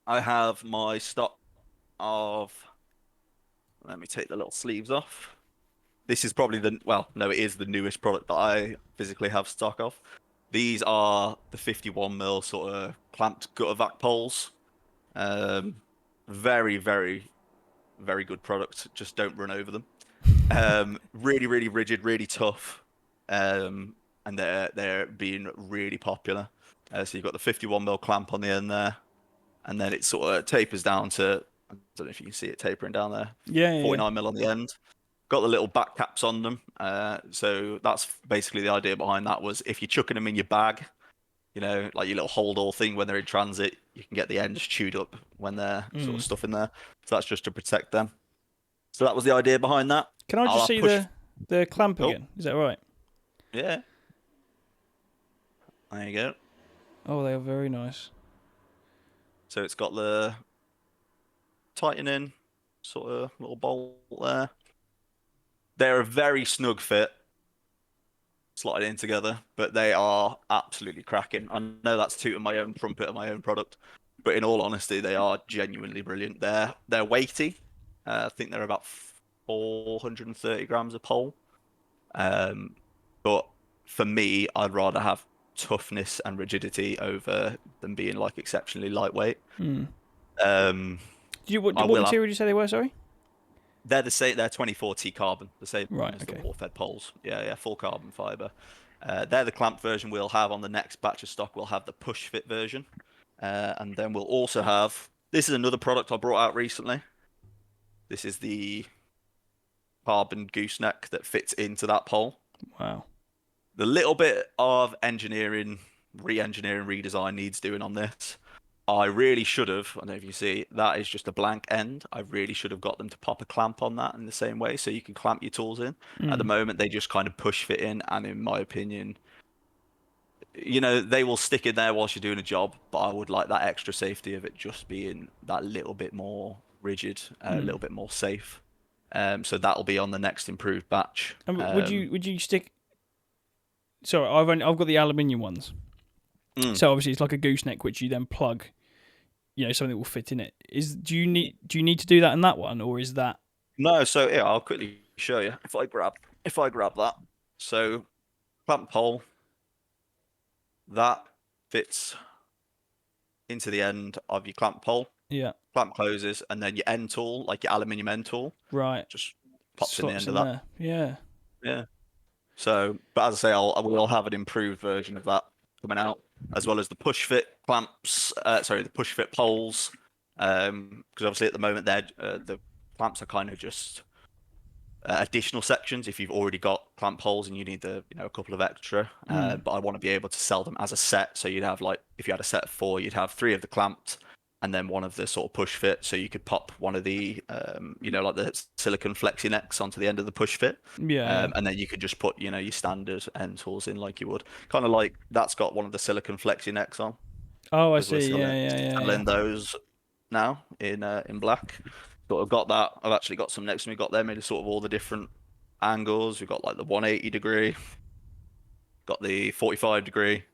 S2: I have my stock of, let me take the little sleeves off. This is probably well, no, it is the newest product that I physically have stock of. These are the 51 mil sort of clamped gutter vac poles. Um, very, very, very good product. Just don't run over them. Really, really rigid, really tough. And they're being really popular. So you've got the 51 mil clamp on the end there, and then it sort of tapers down to, I don't know if you can see it tapering down there,
S1: Yeah, yeah,
S2: 49 mil on the end. Got the little back caps on them. So that's basically the idea behind that was if you're chucking them in your bag, you know, like your little hold all thing when they're in transit, you can get the ends chewed up when they're
S1: yeah.
S2: sort of
S1: Mm.
S2: stuff in there. So that's just to protect them. So that was the idea behind that.
S1: Can I just
S2: I'll
S1: see
S2: push.
S1: the clamp
S2: Oh,
S1: again? Is that right?
S2: yeah. There you go.
S1: Oh, they are very nice.
S2: So it's got the tightening sort of little bolt there. They're a very snug fit, slotted in together, but they are absolutely cracking. I know that's tooting my own trumpet of my own product, but in all honesty, they are genuinely brilliant. They're weighty. I think they're about 430 grams a pole. Um, but for me, I'd rather have toughness and rigidity over them being like exceptionally lightweight.
S1: Mm.
S2: Um, I
S1: What
S2: will have.
S1: material did you say they were? Sorry.
S2: They're the same. They're 24T carbon, the same
S1: Right.
S2: as the
S1: Okay.
S2: water-fed poles. Yeah, yeah, full carbon fiber. They're the clamp version we'll have on the next batch of stock. We'll have the push fit version, and then we'll also have. This is another product I brought out recently. This is the carbon gooseneck that fits into that pole.
S1: Wow.
S2: The little bit of engineering, re-engineering, redesign needs doing on this. I really should have, I don't know if you see, that is just a blank end. I really should have got them to pop a clamp on that in the same way so you can clamp your tools in. At the
S1: Mm.
S2: moment, they just kind of push fit in, and in my opinion, you know, they will stick in there whilst you're doing a job, but I would like that extra safety of it just being that little bit more rigid, a
S1: Mm.
S2: little bit more safe. So that'll be on the next improved batch.
S1: And would you stick? Sorry, I've got the aluminium ones.
S2: Mm.
S1: So obviously it's like a gooseneck which you then plug. You know, something will fit in it. Do you need to do that in that one, or is that?
S2: No, so yeah, I'll quickly show you. If I grab that. So clamp pole, that fits into the end of your clamp pole.
S1: Yeah.
S2: Clamp closes, and then your end tool, like your aluminium end tool,
S1: Right.
S2: just pops in the
S1: Slots
S2: end of
S1: in
S2: that.
S1: there. Yeah.
S2: Yeah. So, but as I say, I will have an improved version of that coming out, as well as the push fit clamps. Sorry, the push fit poles. Because obviously at the moment the clamps are kind of just additional sections if you've already got clamp holes and you need a couple of extra.
S1: Mm.
S2: But I want to be able to sell them as a set. So you'd have like if you had a set of four, you'd have three of the clamped and then one of the sort of push fit. So you could pop one of the like the silicon flexi necks onto the end of the push fit.
S1: Yeah, yeah.
S2: And then you could just put your standard end tools in like you would. Kind of like that's got one of the silicon flexi necks on
S1: Oh, I
S2: because we're
S1: see. Yeah,
S2: selling
S1: yeah, yeah, yeah.
S2: selling those now in black. Sort of got that. I've actually got some next to me. Got them in sort of all the different angles. We've got like the 180 degree, got the 45 degree.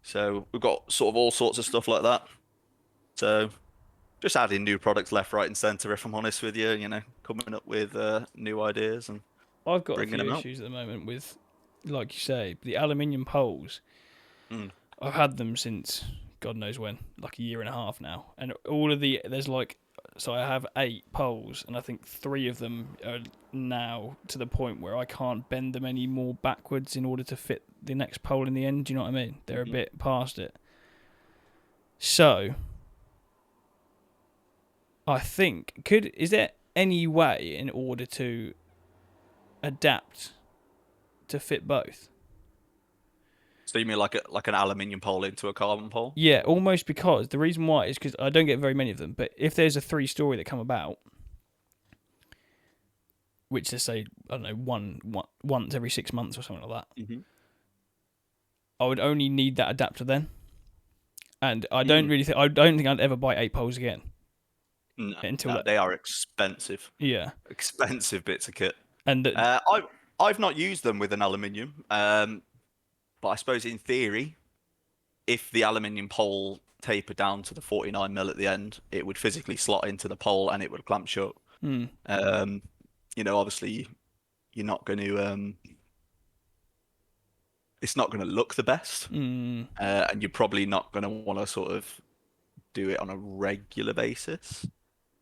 S2: So we've got sort of all sorts of stuff like that. So just adding new products left, right, and center. If I'm honest with you, coming up with new ideas and
S1: I've got a
S2: bringing
S1: few
S2: them out.
S1: issues at the moment with, like you say, the aluminium poles.
S2: Mm.
S1: I've had them since God knows when, like a year and a half now, and there's like, so I have 8 poles, and I think 3 of them are now to the point where I can't bend them any more backwards in order to fit the next pole in the end. Do you know what I mean? They're a bit past it. So I think is there any way in order to adapt to fit both?
S2: So you mean like an aluminium pole into a carbon pole?
S1: Yeah, almost, because the reason why is because I don't get very many of them. But if there's a 3-story that come about, which let's say I don't know once every 6 months or something like that,
S2: Mm-hmm.
S1: I would only need that adapter then, and I don't
S2: Mm.
S1: really think I'd ever buy 8 poles again
S2: No,
S1: until
S2: no,
S1: that.
S2: they are expensive,
S1: Yeah,
S2: expensive bits of kit.
S1: and
S2: I've not used them with an aluminium, but I suppose in theory, if the aluminium pole tapered down to the 49 mil at the end, it would physically slot into the pole and it would clamp shut.
S1: mm,
S2: Um, Obviously you're not going to it's not going to look the best,
S1: mm,
S2: and you're probably not going to want to sort of do it on a regular basis.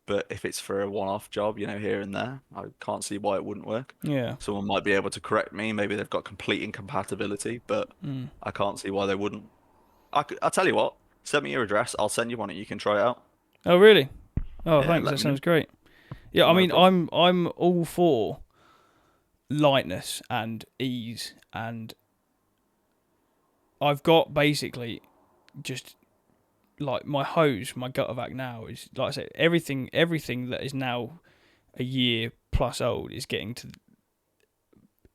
S2: But if it's for a one-off job, here and there, I can't see why it wouldn't work.
S1: yeah,
S2: Someone might be able to correct me. Maybe they've got complete incompatibility, but
S1: mm.
S2: I can't see why they wouldn't. I'll tell you what, send me your address. I'll send you one and you can try it out.
S1: Oh really? Oh,
S2: Yeah,
S1: thanks.
S2: let
S1: That
S2: me know.
S1: sounds great. Yeah, I
S2: No
S1: mean,
S2: problem.
S1: I'm all for lightness and ease, and I've got basically just like my hose, my gutter vac now is, like I said, everything that is now a year plus old is getting to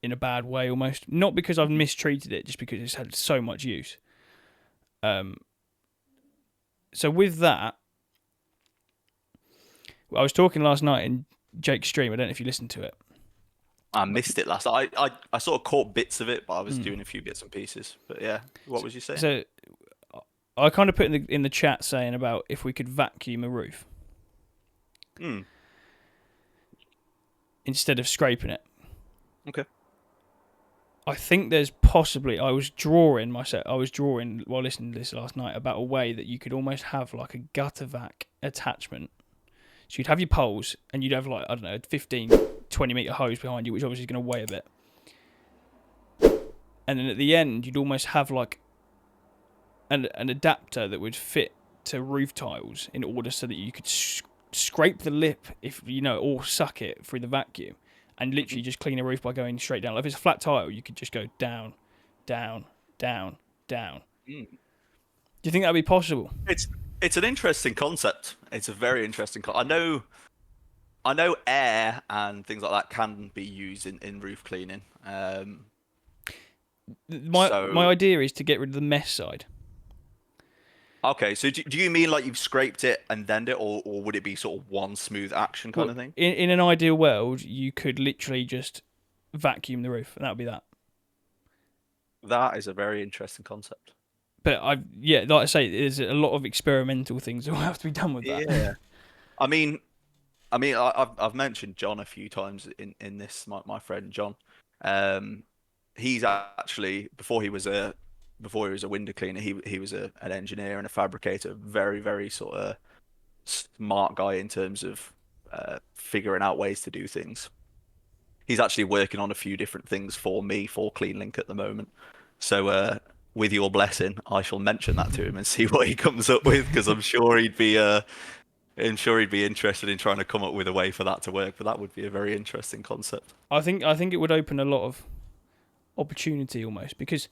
S1: in a bad way almost. Not because I've mistreated it, just because it's had so much use. Um. So with that, I was talking last night in Jake's stream. I don't know if you listened to it.
S2: I missed it last. I sort of caught bits of it, but I was
S1: Mm.
S2: doing a few bits and pieces. But yeah, what was you saying?
S1: So I kind of put in the chat saying about if we could vacuum a roof
S2: Hmm.
S1: instead of scraping it.
S2: Okay.
S1: I think there's possibly. I was drawing while listening to this last night about a way that you could almost have like a gutter vac attachment. So you'd have your poles and you'd have, like, I don't know, a 15, 20 metre hose behind you, which obviously is going to weigh a bit. And then at the end, you'd almost have like an adapter that would fit to roof tiles in order so that you could scrape the lip, or suck it through the vacuum, and literally just clean a roof by going straight down. Like if it's a flat tile, you could just go down, down, down, down.
S2: Mm.
S1: Do you think that'd be possible?
S2: It's an interesting concept. It's a very interesting. I know air and things like that can be used in roof cleaning.
S1: My
S2: So
S1: idea is to get rid of the mess side.
S2: okay, so do you mean like you've scraped it and then it, or would it be sort of one smooth action kind
S1: Well,
S2: of thing?
S1: in an ideal world, you could literally just vacuum the roof, and that would be that.
S2: That is a very interesting concept.
S1: But like I say, there's a lot of experimental things that will have to be done with that.
S2: Yeah. I mean, I've mentioned John a few times in this. My friend John, um, he's actually before he was a window cleaner, he was an engineer and a fabricator. Very very sort of smart guy in terms of figuring out ways to do things. He's actually working on a few different things for me for CleanLynk at the moment. So with your blessing, I shall mention that to him and see what he comes up with because I'm sure he'd be I'm sure he'd be interested in trying to come up with a way for that to work, but that would be a very interesting concept.
S1: I think it would open a lot of opportunity almost because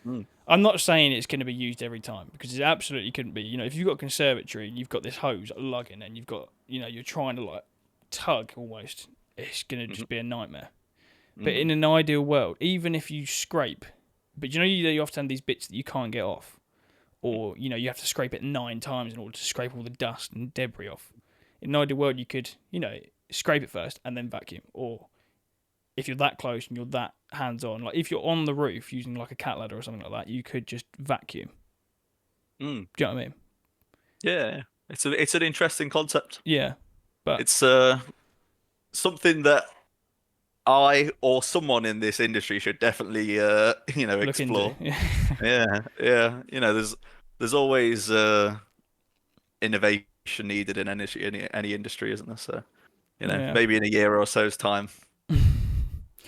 S2: Mm.
S1: I'm not saying it's going to be used every time because it absolutely couldn't be. If you've got a conservatory and you've got this hose lugging and you've got, you're trying to like tug almost, it's going to
S2: Hmm.
S1: just be a nightmare. But in
S2: Mm.
S1: an ideal world, even if you scrape, but you often have these bits that you can't get off, or you have to scrape it 9 times in order to scrape all the dust and debris off. In an ideal world, you could, scrape it first and then vacuum, or if you're that close and you're that hands on, like if you're on the roof using like a cat ladder or something like that, you could just vacuum.
S2: Mm.
S1: Do you know what I mean?
S2: Yeah, it's an interesting concept.
S1: Yeah, but
S2: It's something that I or someone in this industry should definitely
S1: look into.
S2: explore. Yeah, yeah. There's always innovation needed in any industry, isn't there? So,
S1: Yeah.
S2: maybe in a year or so's time,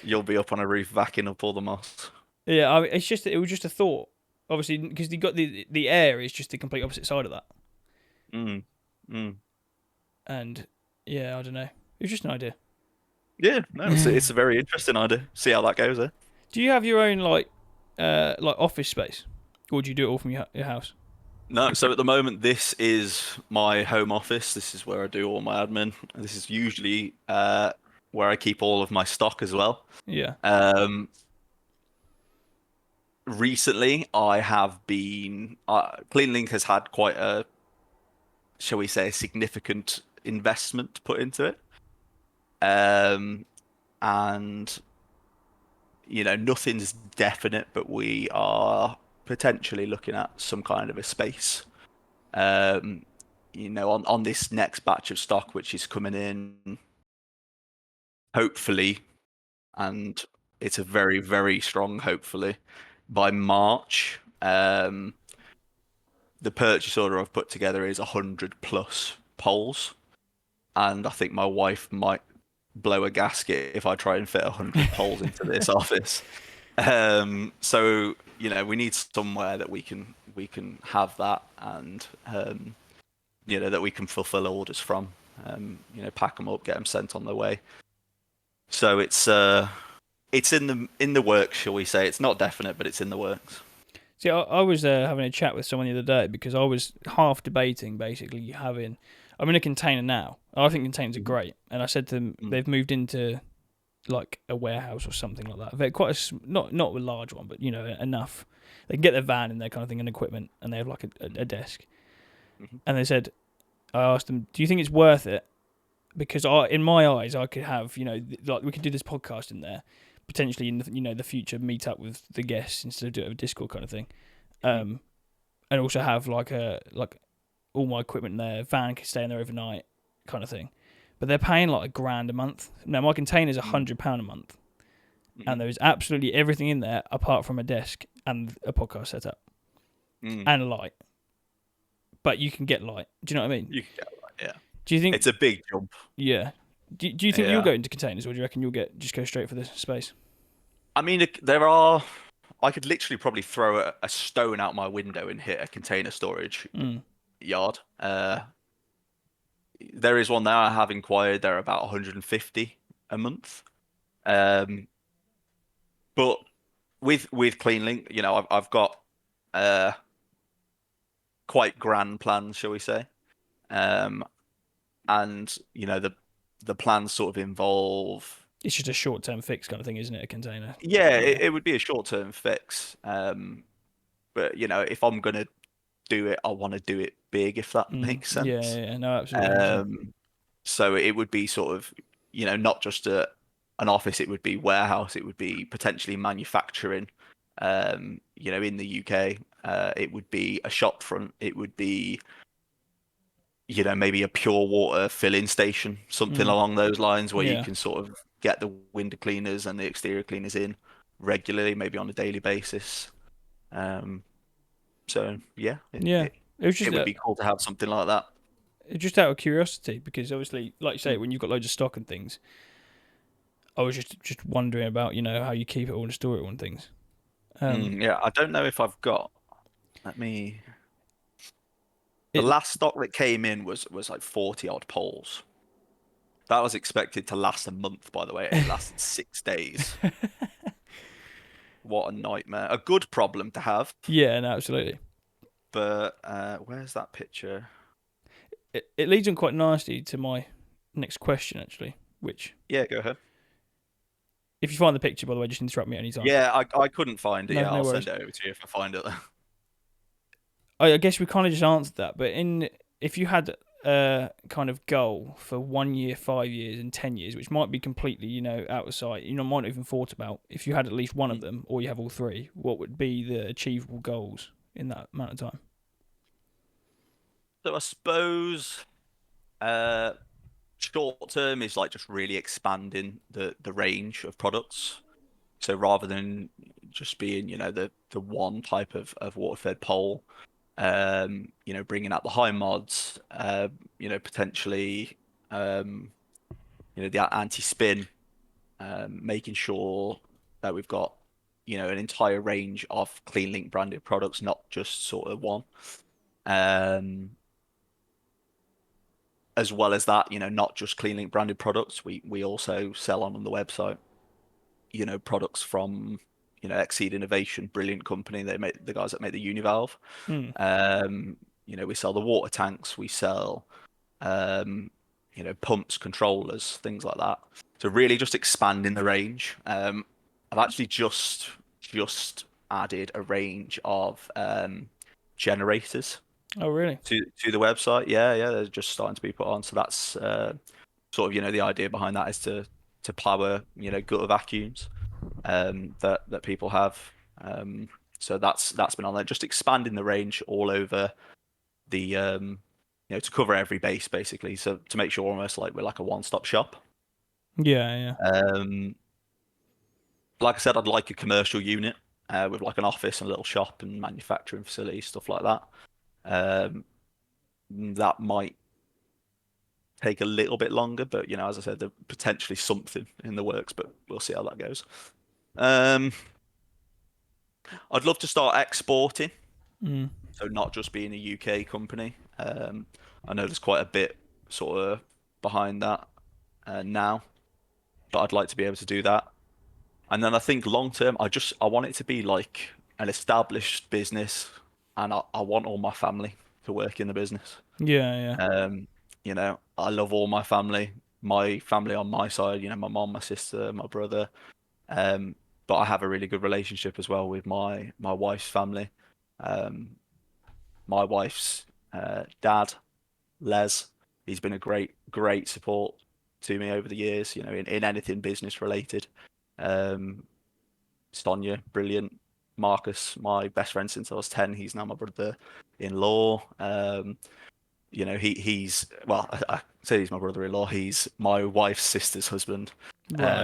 S2: you'll be up on a roof vacuuming up all the moss.
S1: Yeah, it was just a thought. Obviously, because you got the air is just the complete opposite side of that,
S2: Mm. Mm.
S1: and yeah, I don't know. It was just an idea.
S2: Yeah, no, it's a very interesting idea. See how that goes, eh?
S1: Do you have your own like office space, or do you do it all from your house?
S2: No, so at the moment, this is my home office. This is where I do all my admin. This is usually where I keep all of my stock as well.
S1: Yeah,
S2: Um, Recently, I have been CleanLynk has had quite a, shall we say, a significant investment put into it. Um, and nothing's definite, but we are potentially looking at some kind of a space. Um, on this next batch of stock, which is coming in, hopefully, and it's a very, very strong hopefully, by March. The purchase order I've put together is 100 plus poles, and I think my wife might blow a gasket if I try and fit 100 poles into this office. So we need somewhere that we can have that, and that we can fulfill orders from. Pack them up, get them sent on their way. So it's in the works, shall we say? It's not definite, but it's in the works.
S1: see, I was having a chat with someone the other day because I was half debating basically having. I'm in a container now. I think containers are
S2: Mhm.
S1: great, and I said to them
S2: Mm.
S1: they've moved into like a warehouse or something like that. They're quite not a large one, but enough. They can get their van in there kind of thing and equipment, and they have like a desk.
S2: Mhm.
S1: And they said, I asked them, do you think it's worth it? Because in my eyes, I could have like we could do this podcast in there, potentially in the future meet up with the guests instead of do it over Discord kind of thing,
S2: Mhm.
S1: and also have like all my equipment in there, van can stay in there overnight, kind of thing. But they're paying like $1,000 a month. Now my container's
S2: Mm.
S1: £100 a month,
S2: Mhm.
S1: and there is absolutely everything in there apart from a desk and a podcast setup
S2: Mm.
S1: and a light. But you can get light. Do you know what I mean?
S2: You can get that, yeah.
S1: Do you think?
S2: It's a big jump.
S1: Yeah. Do you think you'll
S2: Yeah.
S1: go into containers, or do you reckon you'll just go straight for this space?
S2: I mean, there are. I could literally probably throw a stone out my window and hit a container storage
S1: Mm.
S2: yard. There is one there I have inquired. They're about 150 a month. Um, but with CleanLink, I've got uh quite grand plans, shall we say? Um, and the plans sort of involve.
S1: It's just a short-term fix kind of thing, isn't it? A container.
S2: Yeah,
S1: Yeah.
S2: it would be a short-term fix. But if I'm gonna do it, I want to do it big, if that
S1: Mm.
S2: makes
S1: Yeah,
S2: sense.
S1: yeah, yeah. No, absolutely, 100%.
S2: Um, so it would be sort of, not just an office, it would be warehouse, it would be potentially manufacturing, in the UK. It would be a shop front, it would be, maybe a pure water filling station, something
S1: Mm.
S2: along those lines, where you
S1: Yeah.
S2: can sort of get the window cleaners and the exterior cleaners in regularly, maybe on a daily basis. Um, so yeah,
S1: Yeah. It was
S2: it
S1: just
S2: would be cool to have something like that.
S1: just out of curiosity because obviously, like you say,
S2: Mm.
S1: when you've got loads of stock and things, I was just wondering about how you keep it all and store it all and things.
S2: Yeah, I don't know if I've got. Let me. The
S1: It
S2: last stock that came in was like 40 odd poles. That was expected to last a month, by the way. It lasted 6 days. What a nightmare. A good problem to have.
S1: Yeah, no, absolutely.
S2: But where's that picture?
S1: It leads on quite nicely to my next question, actually. Which,
S2: Yeah, go ahead.
S1: if you find the picture, by the way, just interrupt me at any time.
S2: Yeah, I couldn't find it.
S1: No,
S2: Yeah,
S1: no
S2: I'll send
S1: worries.
S2: it over to you if I find it.
S1: I guess we kind of just answered that, but if you had a kind of goal for 1 year, 5 years, and 10 years, which might be completely, out of sight, might not even thought about. If you had at least one of
S2: Mm.
S1: them, or you have all three, what would be the achievable goals in that amount of time?
S2: So I suppose uh, short term is like just really expanding the range of products. So rather than just being, the one type of water fed pole, bringing out the high mods, potentially, um, the anti-spin, making sure that we've got, an entire range of CleanLynk branded products, not just sort of one. Um, as well as that, not just CleanLink branded products. We also sell on the website, products from, Exceed Innovation, brilliant company. They make the guys that make the Univalve.
S1: Hmm.
S2: Um, we sell the water tanks, we sell pumps, controllers, things like that. So really just expanding the range. I've actually just added a range of generators
S1: Oh, really?
S2: to the website. Yeah, yeah, they're just starting to be put on. So that's sort of, the idea behind that is to power, gutter vacuums that people have. So that's been on there, just expanding the range all over the to cover every base basically. So to make sure almost like we're like a one-stop shop.
S1: Yeah, yeah.
S2: Um, like I said, I'd like a commercial unit with like an office and a little shop and manufacturing facility, stuff like that. Um, that might take a little bit longer, but as I said, there's potentially something in the works, but we'll see how that goes. Um, I'd love to start exporting,
S1: Mm.
S2: so not just being a UK company. I know there's quite a bit sort of behind that now, but I'd like to be able to do that. And then I think long term, I want it to be like an established business, and I want all my family to work in the business.
S1: Yeah, yeah.
S2: I love all my family. My family on my side, my mom, my sister, my brother. Um, but I have a really good relationship as well with my wife's family. Um, my wife's dad, Les, he's been a great support to me over the years, in anything business related. Um, Sonia, brilliant. Marcus, my best friend since I was 10, he's now my brother-in-law. He's well, I say he's my brother-in-law. He's my wife's sister's husband.
S1: Right.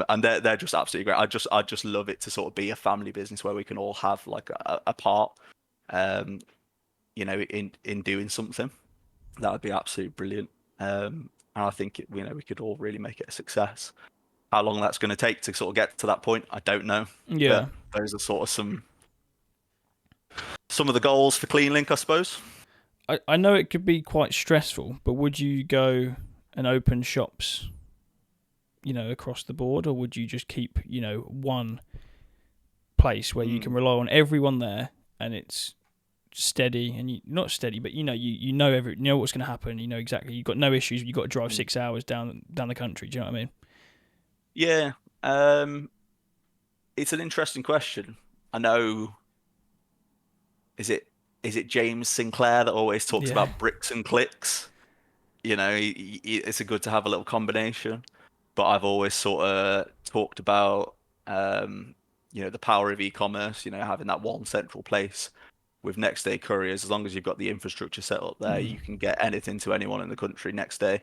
S2: And they're just absolutely great. I just love it to sort of be a family business where we can all have like a part, um, in doing something. That would be absolutely brilliant. And I think we could all really make it a success. How long that's going to take to sort of get to that point, I don't know.
S1: Yeah.
S2: But those are sort of some of the goals for CleanLynk, I suppose.
S1: I know it could be quite stressful, but would you go and open shops, across the board, or would you just keep, one place where you can
S2: Mm,
S1: rely on everyone there and it's steady and not steady, but you know what's going to happen. You know exactly. You've got no issues. You've got to drive
S2: mm.
S1: 6 hours down the country. Do you know what I mean?
S2: Yeah, it's an interesting question. I know, is it is it James Sinclair that always talks
S1: Yeah.
S2: about bricks and clicks? It's a good to have a little combination. But I've always sort of talked about, the power of e-commerce. Having that one central place with next day couriers. As long as you've got the infrastructure set up there,
S1: Mm.
S2: you can get anything to anyone in the country next day.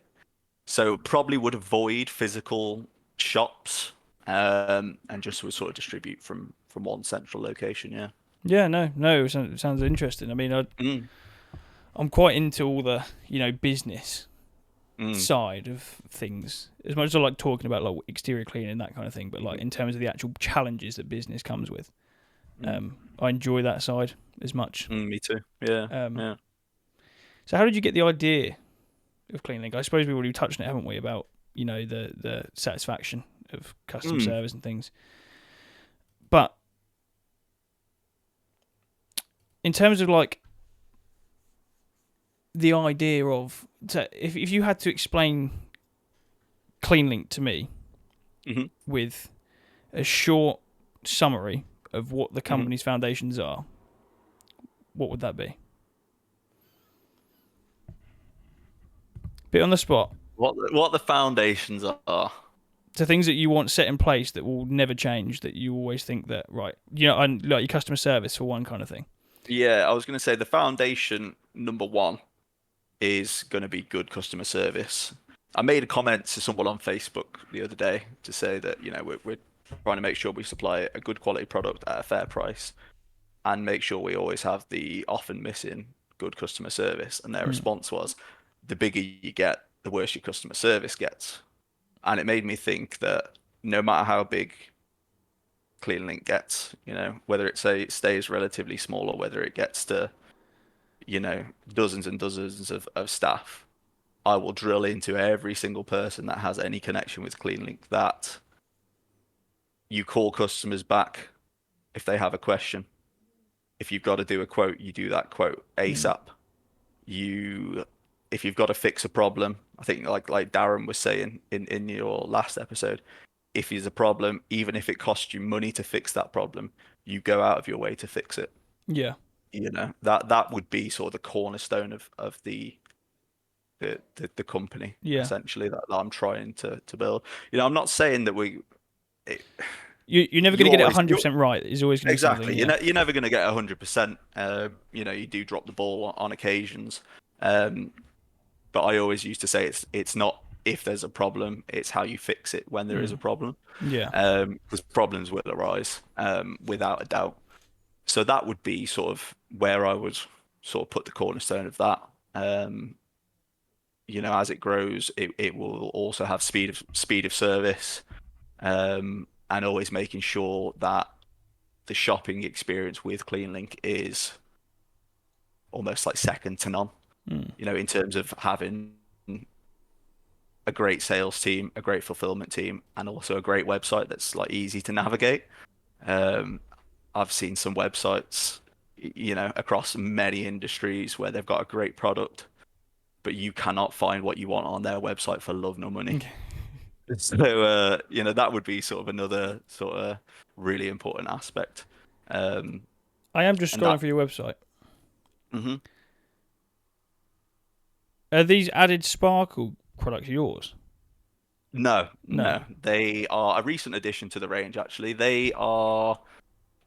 S2: So probably would avoid physical shops, and just would sort of distribute from one central location. Yeah.
S1: Yeah. No. No. It sounds interesting. I mean,
S2: Mm,
S1: I'm quite into all the business
S2: mm,
S1: side of things. As much as I like talking about like exterior cleaning and that kind of thing, but like
S2: mhm,
S1: in terms of the actual challenges that business comes with,
S2: mm,
S1: I enjoy that side as much.
S2: me too. Yeah.
S1: Um,
S2: Yeah.
S1: So how did you get the idea of CleanLynk? I suppose we've already touched on it, haven't we? About the satisfaction of customer
S2: Mm.
S1: service and things. But in terms of like the idea of if you had to explain CleanLynk to me
S2: hmm
S1: with a short summary of what the
S2: hmm
S1: company's foundations are, what would that be? Bit on the spot.
S2: What the foundations are.
S1: So things that you want set in place that will never change, that you always think that right, and like your customer service for one kind of thing.
S2: Yeah, I was going to say the foundation number one is going to be good customer service. I made a comment to someone on Facebook the other day to say that, we're trying to make sure we supply a good quality product at a fair price and make sure we always have the often missing good customer service. And their
S1: Mm.
S2: response was, the bigger you get, the worse your customer service gets. And it made me think that no matter how big CleanLink gets, whether it stays relatively small or whether it gets to, dozens and dozens of staff, I will drill into every single person that has any connection with CleanLink that you call customers back if they have a question. If you've got to do a quote, you do that quote
S1: Mm.
S2: ASAP. If you've got to fix a problem, I think like Darren was saying in your last episode, if there's a problem, even if it costs you money to fix that problem, you go out of your way to fix it.
S1: Yeah,
S2: That would be sort of the cornerstone of the company
S1: yeah.
S2: essentially that I'm trying to build. I'm not saying that it,
S1: You're never
S2: you
S1: going to get it
S2: always you
S1: 100% right. There's always going to be something.
S2: exactly
S1: Yeah,
S2: you're never going to get 100%. You do drop the ball on occasions. Um, but I always used to say it's not if there's a problem, it's how you fix it when there is a
S1: mm.
S2: problem.
S1: Yeah,
S2: Because problems will arise, without a doubt. So that would be sort of where I would sort of put the cornerstone of that. Um, as it grows, it will also have speed of service, and always making sure that the shopping experience with CleanLink is almost like second to none.
S1: mm.
S2: In terms of having a great sales team, a great fulfillment team, and also a great website that's like easy to navigate. Um, I've seen some websites, across many industries where they've got a great product, but you cannot find what you want on their website for love nor money. So, that would be sort of another sort of really important aspect. Um,
S1: I am just
S2: and that,
S1: scrolling through your website.
S2: mhm.
S1: Are these added sparkle products yours?
S2: No,
S1: No.
S2: no, they are a recent addition to the range, actually. They are,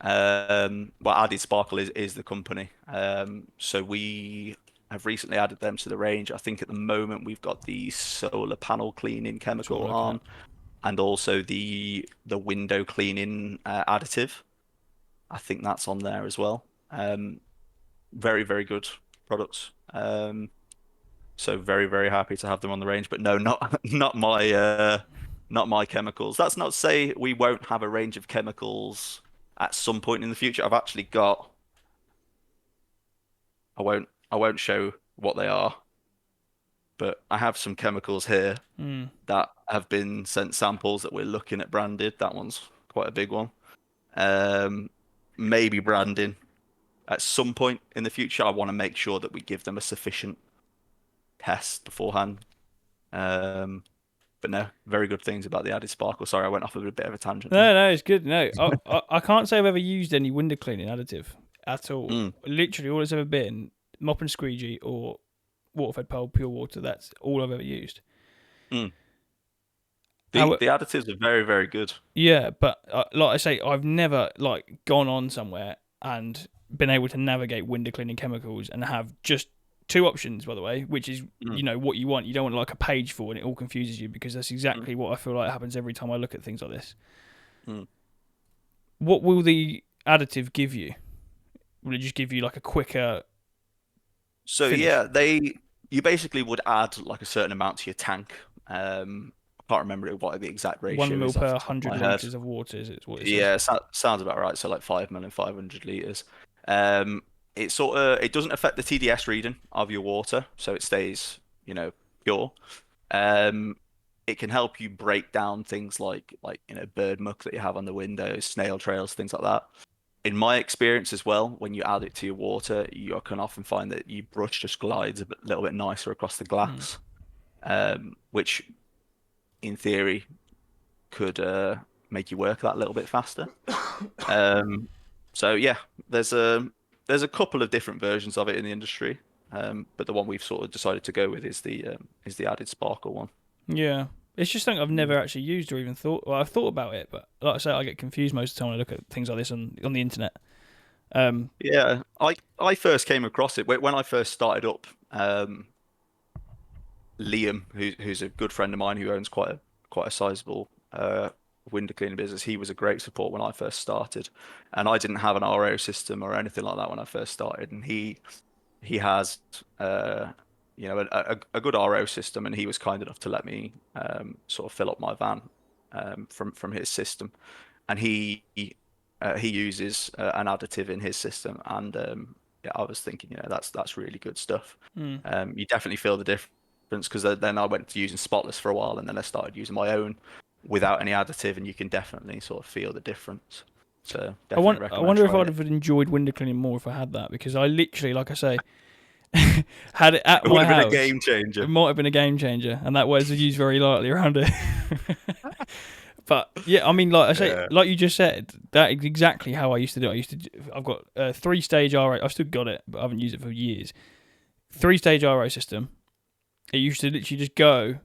S2: well, Added Sparkle is the company. So we have recently added them to the range. I think at the moment we've got the solar panel cleaning
S1: That's what I'm
S2: chemical
S1: looking
S2: on,
S1: at.
S2: and also the window cleaning additive. I think that's on there as well. Very, very good products. So very, very happy to have them on the range. But no, not not my chemicals. That's not to say we won't have a range of chemicals at some point in the future. I've actually got. I won't show what they are, but I have some chemicals here
S1: Mm.
S2: that have been sent samples that we're looking at branded. That one's quite a big one. Um, Maybe branding at some point in the future. I want to make sure that we give them a sufficient test beforehand. Um, but no, very good things about the added sparkle. Sorry, I went off a bit of a tangent there.
S1: No, no, it's good. No, I can't say I've ever used any window cleaning additive at all.
S2: Mm,
S1: Literally, all it's ever been mop and squeegee or water-fed pole, pure water. That's all I've ever used.
S2: mm. The
S1: How?
S2: the additives are very, very good.
S1: Yeah, but like I say, I've never like gone on somewhere and been able to navigate window cleaning chemicals and have just two options, by the way, which is
S2: Mm,
S1: what you want. You don't want like a page full and it all confuses you because that's
S2: mm,
S1: exactly what I feel like happens every time I look at things like this.
S2: mm.
S1: What will the additive give you? Will it just give you like a quicker
S2: So
S1: finish?
S2: yeah, you basically would add like a certain amount to your tank. I can't remember what the exact
S1: One
S2: ratio
S1: mil
S2: is off
S1: per
S2: the top of
S1: 100
S2: my head.
S1: litres of water is what it says.
S2: Yeah, sounds about right. So like 5 million, 500 liters. Um, it doesn't affect the TDS reading of your water, so it stays, pure. Um, it can help you break down things like bird muck that you have on the windows, snail trails, things like that. In my experience as well, when you add it to your water, you can often find that your brush just glides little bit nicer across the
S1: Mm.
S2: glass, which in theory could make you work that little bit faster. Um, so yeah, there's a couple of different versions of it in the industry, but the one we've sort of decided to go with is the added sparkle one.
S1: Yeah. It's just something I've
S2: Mm.
S1: never actually used or even thought. Well, I've thought about it, but like I say, I get confused most of the time when I look at things like this on the internet. Um,
S2: Yeah, I first came across it when I first started up. Liam, who's a good friend of mine who owns quite a sizable window cleaning business, he was a great support when I first started, and I didn't have an RO system or anything like that when I first started, and he has uh, a good RO system, and he was kind enough to let me sort of fill up my van from his system, and he uses an additive in his system, and yeah, I was thinking, that's really good stuff.
S1: mm.
S2: You definitely feel the difference because then I went to using Spotless for a while, and then I started using my own without any additive, and you can definitely sort of feel the difference. So definitely
S1: I
S2: recommend
S1: wonder if
S2: trying
S1: I'd
S2: it.
S1: have enjoyed window cleaning more if I had that, because I literally, like I say, had it at
S2: It would
S1: my
S2: have been a
S1: house.
S2: game
S1: It
S2: changer.
S1: might have been a game changer, and that was used very lightly around it. But yeah, I mean, like I say,
S2: Yeah.
S1: like you just said, that is exactly how I used to do it. I've got a 3-stage RO. I've still got it, but I haven't used it for years. 3-stage RO system. It used to literally just go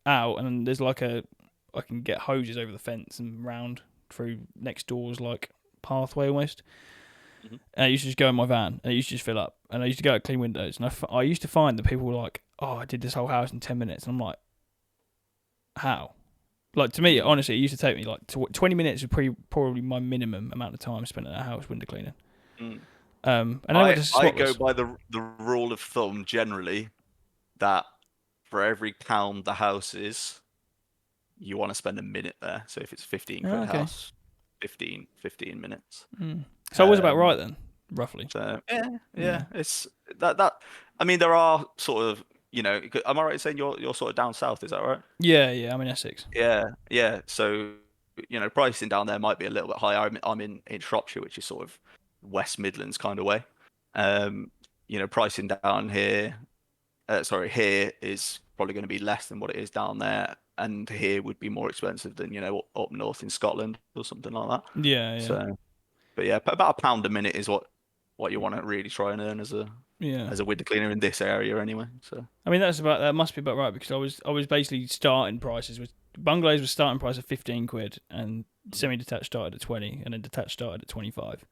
S1: out, and there's like I can get hoses over the fence and round through next door's like pathway almost.
S2: Mhm.
S1: And I used to just go in my van, and it used to just fill up. And I used to go out clean windows, and I used to find that people were like, "Oh, I did this whole house in 10 minutes," and I'm like, "How?" Like to me,
S2: Mm.
S1: honestly, it used to take me like 20 minutes was probably my minimum amount of time spent in a house window cleaning.
S2: Mm.
S1: And then I went to
S2: I go
S1: Spotless.
S2: by the rule of thumb generally that for every pound the house is, you want to spend a minute there. So if it's 15
S1: Oh,
S2: quid a
S1: okay.
S2: house, 15 minutes.
S1: Mm. So I was about
S2: Um,
S1: right then, roughly.
S2: so yeah,
S1: Yeah.
S2: yeah, it's that. I mean, there are sort of, am I right in saying you're sort of down south? Is that right?
S1: Yeah, yeah. I'm in Essex.
S2: Yeah, yeah. So, pricing down there might be a little bit higher. I'm in Shropshire, which is sort of West Midlands kind of way. Um, pricing down here, sorry, here is probably going to be less than what it is down there, and here would be more expensive than, up north in Scotland or something like that.
S1: Yeah, yeah,
S2: So, but yeah, about a pound a minute is what you want to really try and earn
S1: yeah.
S2: as a window cleaner in this area anyway. So,
S1: I mean, that must be about right, because I was basically starting prices with bungalows was starting price of 15 quid, and semi-detached started at 20, and then detached started at 25.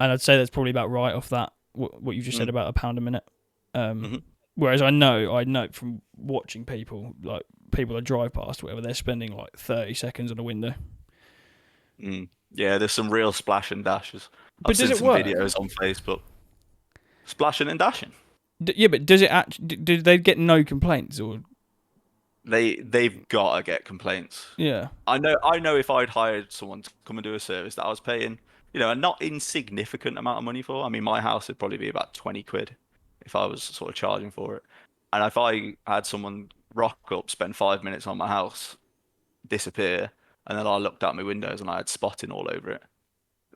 S1: And I'd say that's probably about right off that what you just said
S2: mm,
S1: about a pound a minute. Um,
S2: hmm
S1: Whereas I know from watching people, like people I drive past, whatever, they're spending like 30 seconds on a window.
S2: Yeah, there's some real splash and dashes. I've
S1: But does
S2: seen
S1: it
S2: some
S1: work?
S2: videos on Facebook. Splashing and dashing.
S1: Yeah, but does it actually? Do they get no complaints or?
S2: They've got to get complaints.
S1: Yeah,
S2: I know if I'd hired someone to come and do a service that I was paying, a not insignificant amount of money for. I mean, my house would probably be about 20 quid if I was sort of charging for it. And if I had someone rock up, spend 5 minutes on my house, disappear, and then I looked out my windows and I had spotting all over it,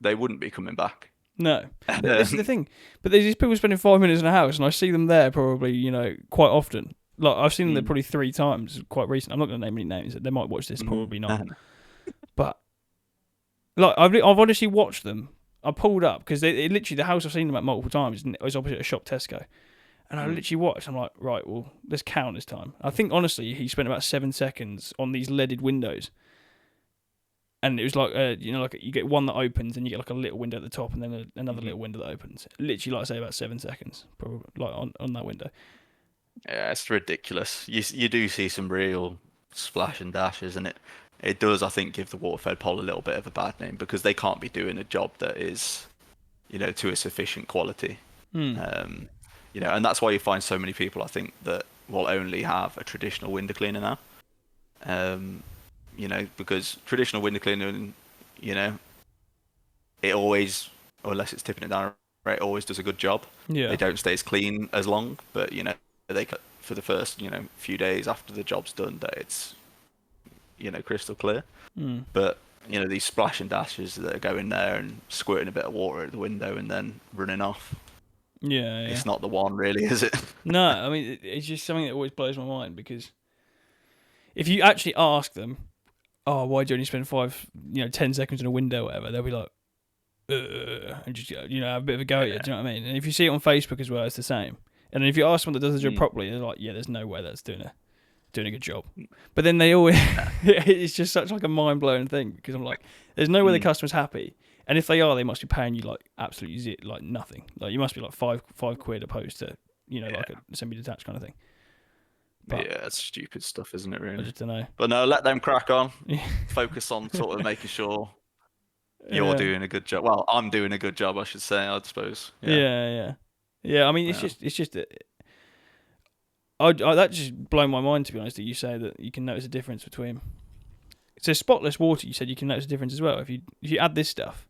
S2: they wouldn't be coming back.
S1: no. This is the thing. But there's these people spending 5 minutes in a house, and I see them there probably, quite often. Like I've seen them there
S2: Mm.
S1: probably 3 times quite recent. I'm not going to name any names. They might watch this, probably not. But like I've honestly watched them. I pulled up because they literally the house I've seen them at multiple times is opposite a shop Tesco. And I
S2: Mm.
S1: literally watched. I'm like, right, well, let's count this time. I think honestly, he spent about 7 seconds on these leaded windows, and it was like, like you get one that opens, and you get like a little window at the top, and then another
S2: Mhm.
S1: little window that opens. Literally, like I say, about 7 seconds, probably, like on that window.
S2: Yeah, it's ridiculous. You do see some real splash and dashes, and it does, I think, give the waterfed pole a little bit of a bad name because they can't be doing a job that is, to a sufficient quality.
S1: Hmm.
S2: Um, and that's why you find so many people, I think, that will only have a traditional window cleaner now. Um, because traditional window cleaning, you know, it always, or unless it's tipping it down right, always does a good job.
S1: Yeah.
S2: They don't stay as clean as long, but they for the first few days after the job's done, that it's crystal clear.
S1: Mm.
S2: But these splash and dashes that are going there and squirting a bit of water at the window and then running off.
S1: Yeah, yeah.
S2: It's not the one, really, is it?
S1: No, I mean it's just something that always blows my mind because if you actually ask them, "Oh, why do you only spend 10 seconds in a window, or whatever?" They'll be like, and just have a bit of a go at you. Do you know what I mean? And if you see it on Facebook as well, it's the same. And then if you ask someone that does the job properly, they're like, "Yeah, there's no way that's doing a good job." But then they always, it's just such like a mind blowing thing because I'm like, there's no way the customer's happy, and if they are, they must be paying you like absolutely like nothing. Like you must be like five quid opposed to like a semi-detached kind of thing.
S2: But yeah, it's stupid stuff, isn't it? Really.
S1: I just don't know.
S2: But no, let them crack on. Focus on sort of making sure you're doing a good job. Well, I'm doing a good job, I should say. I suppose.
S1: Yeah. I mean, it's just that. That just blown my mind, to be honest, that you say that you can notice a difference between. So spotless water, you said you can notice a difference as well if you add this stuff.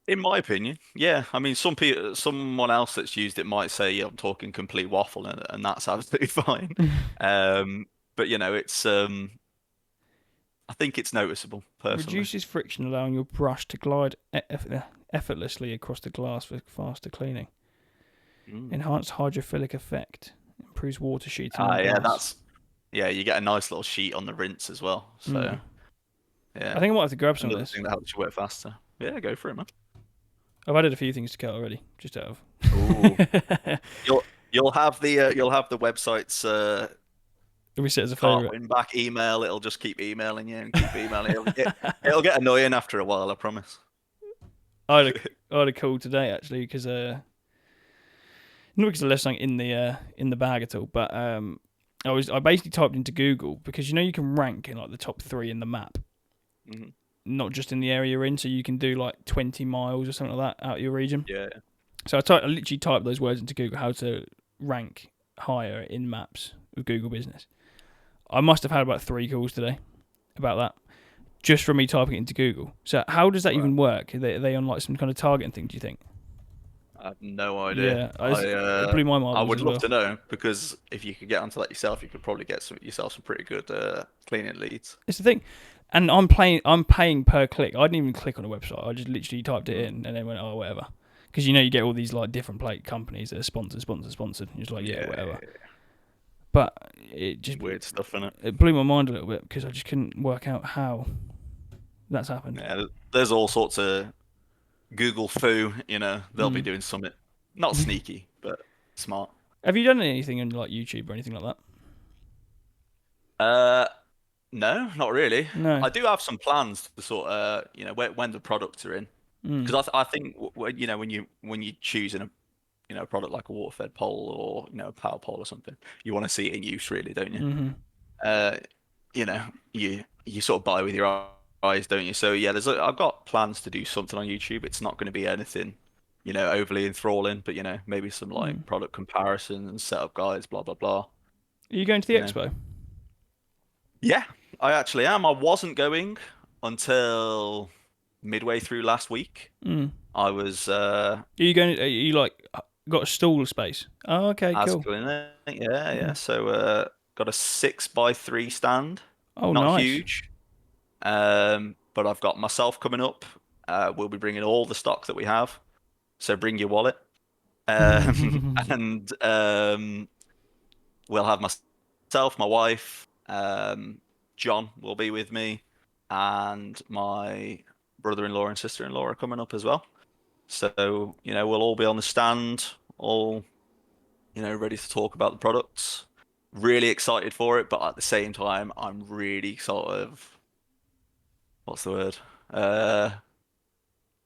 S2: In my opinion, yeah. I mean, someone else that's used it might say, "Yeah, I'm talking complete waffle," and that's absolutely fine. But it's I think it's noticeable personally.
S1: Reduces friction, allowing your brush to glide effortlessly across the glass for faster cleaning. Enhanced hydrophilic effect. Improves water sheeting.
S2: You get a nice little sheet on the rinse as well. So yeah,
S1: I think I might have to grab some of this.
S2: Thing that helps you work faster. Yeah, go for it, man.
S1: I've added a few things to cart already, just out of.
S2: You'll have the website's
S1: It'll be set as a
S2: cart
S1: favorite.
S2: win back email. It'll just keep emailing you and keep emailing. It'll get annoying after a while, I promise.
S1: I had a call today actually because not because I left something in the bag at all, but I basically typed into Google because you can rank in like the top 3 in the map.
S2: Mm-hmm.
S1: Not just in the area you're in, so you can do like 20 miles or something like that out of your region.
S2: Yeah.
S1: So I literally typed those words into Google, how to rank higher in maps with Google Business. I must have had about 3 calls today about that, just from me typing it into Google. So how does that even work? Are they on like some kind of targeting thing, do you think?
S2: I have no idea.
S1: Yeah, it blew my mind.
S2: I would love to know, because if you could get onto that yourself, you could probably get yourself some pretty good cleaning leads.
S1: It's the thing. And I'm paying per click. I didn't even click on a website. I just literally typed it in and then went, oh, whatever. Because you get all these like different plate companies that are sponsored. You're just like, yeah, whatever. Yeah. But it just
S2: weird stuff, innit?
S1: It blew my mind a little bit because I just couldn't work out how that's happened.
S2: Yeah, there's all sorts of Google foo. They'll be doing something not sneaky but smart.
S1: Have you done anything on like YouTube or anything like
S2: that? No, not really.
S1: No.
S2: I do have some plans to sort of, when the products are in, because I think when you're choosing a product like a water-fed pole or a power pole or something, you want to see it in use, really, don't you? You sort of buy with your eyes, don't you? So yeah, I've got plans to do something on YouTube. It's not going to be anything, overly enthralling, but maybe some like product comparison and setup guides, blah blah blah.
S1: Are you going to the Expo?
S2: Yeah, I actually am. I wasn't going until midway through last week. I was.
S1: Are you going? Are you like got a stall space? Oh, okay, cool.
S2: Yeah. So got a 6x3 stand.
S1: Oh,
S2: not
S1: nice.
S2: Huge. But I've got myself coming up. We'll be bringing all the stock that we have. So bring your wallet. And we'll have myself, my wife. John will be with me, and my brother-in-law and sister-in-law are coming up as well. So, we'll all be on the stand, all, ready to talk about the products. Really excited for it, but at the same time, I'm really sort of, what's the word?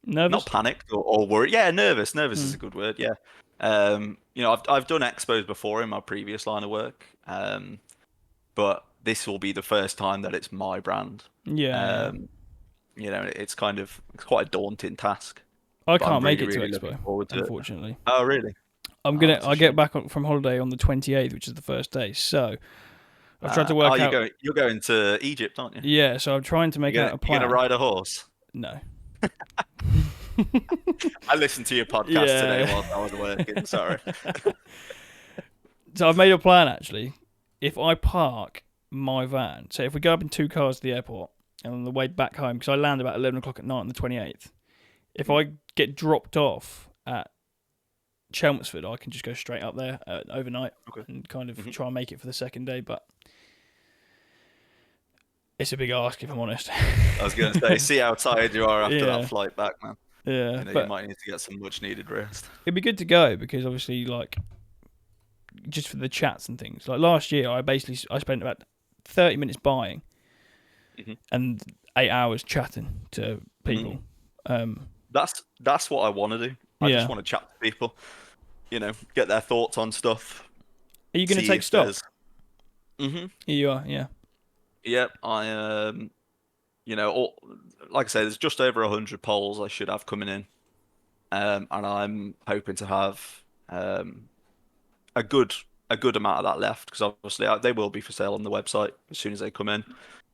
S1: Nervous?
S2: Not panicked or worried. Yeah, nervous. Nervous is a good word. Yeah. I've done expos before in my previous line of work. But this will be the first time that it's my brand.
S1: Yeah.
S2: It's quite a daunting task.
S1: I can't make it to Expo, unfortunately.
S2: Oh, really?
S1: I get back from holiday on the 28th, which is the first day. So I've tried to work out.
S2: You're going to Egypt, aren't you?
S1: Yeah. So I'm trying to make out a plan.
S2: You're gonna ride a horse?
S1: No.
S2: I listened to your podcast today
S1: Yeah.
S2: whilst I was working. Sorry.
S1: So I've made a plan actually. If I park my van, so if we go up in two cars to the airport and on the way back home, because I land about 11 o'clock at night on the 28th, if I get dropped off at Chelmsford, I can just go straight up there overnight
S2: Okay.
S1: and kind of
S2: Mhm.
S1: try and make it for the second day. But it's a big ask, if I'm honest.
S2: I was going to say, see how tired you are after that
S1: Yeah,
S2: flight back, man.
S1: yeah.
S2: You
S1: But
S2: might need to get some much needed rest.
S1: it'd be good to go because obviously, like, just for the chats and things. Like last year, I spent about 30 minutes buying
S2: Hmm.
S1: and 8 hours chatting to
S2: Hmm.
S1: people. Um,
S2: That's what I want to do. I just
S1: yeah.
S2: want to chat to people, get their thoughts on stuff,
S1: Are you going to
S2: see
S1: take
S2: if there's.
S1: stock?
S2: Hmm.
S1: You are, yeah.
S2: Yep, all, like I say, there's just over 100 polls I should have coming in, and I'm hoping to have a good a good amount of that left because obviously they will be for sale on the website as soon as they come in.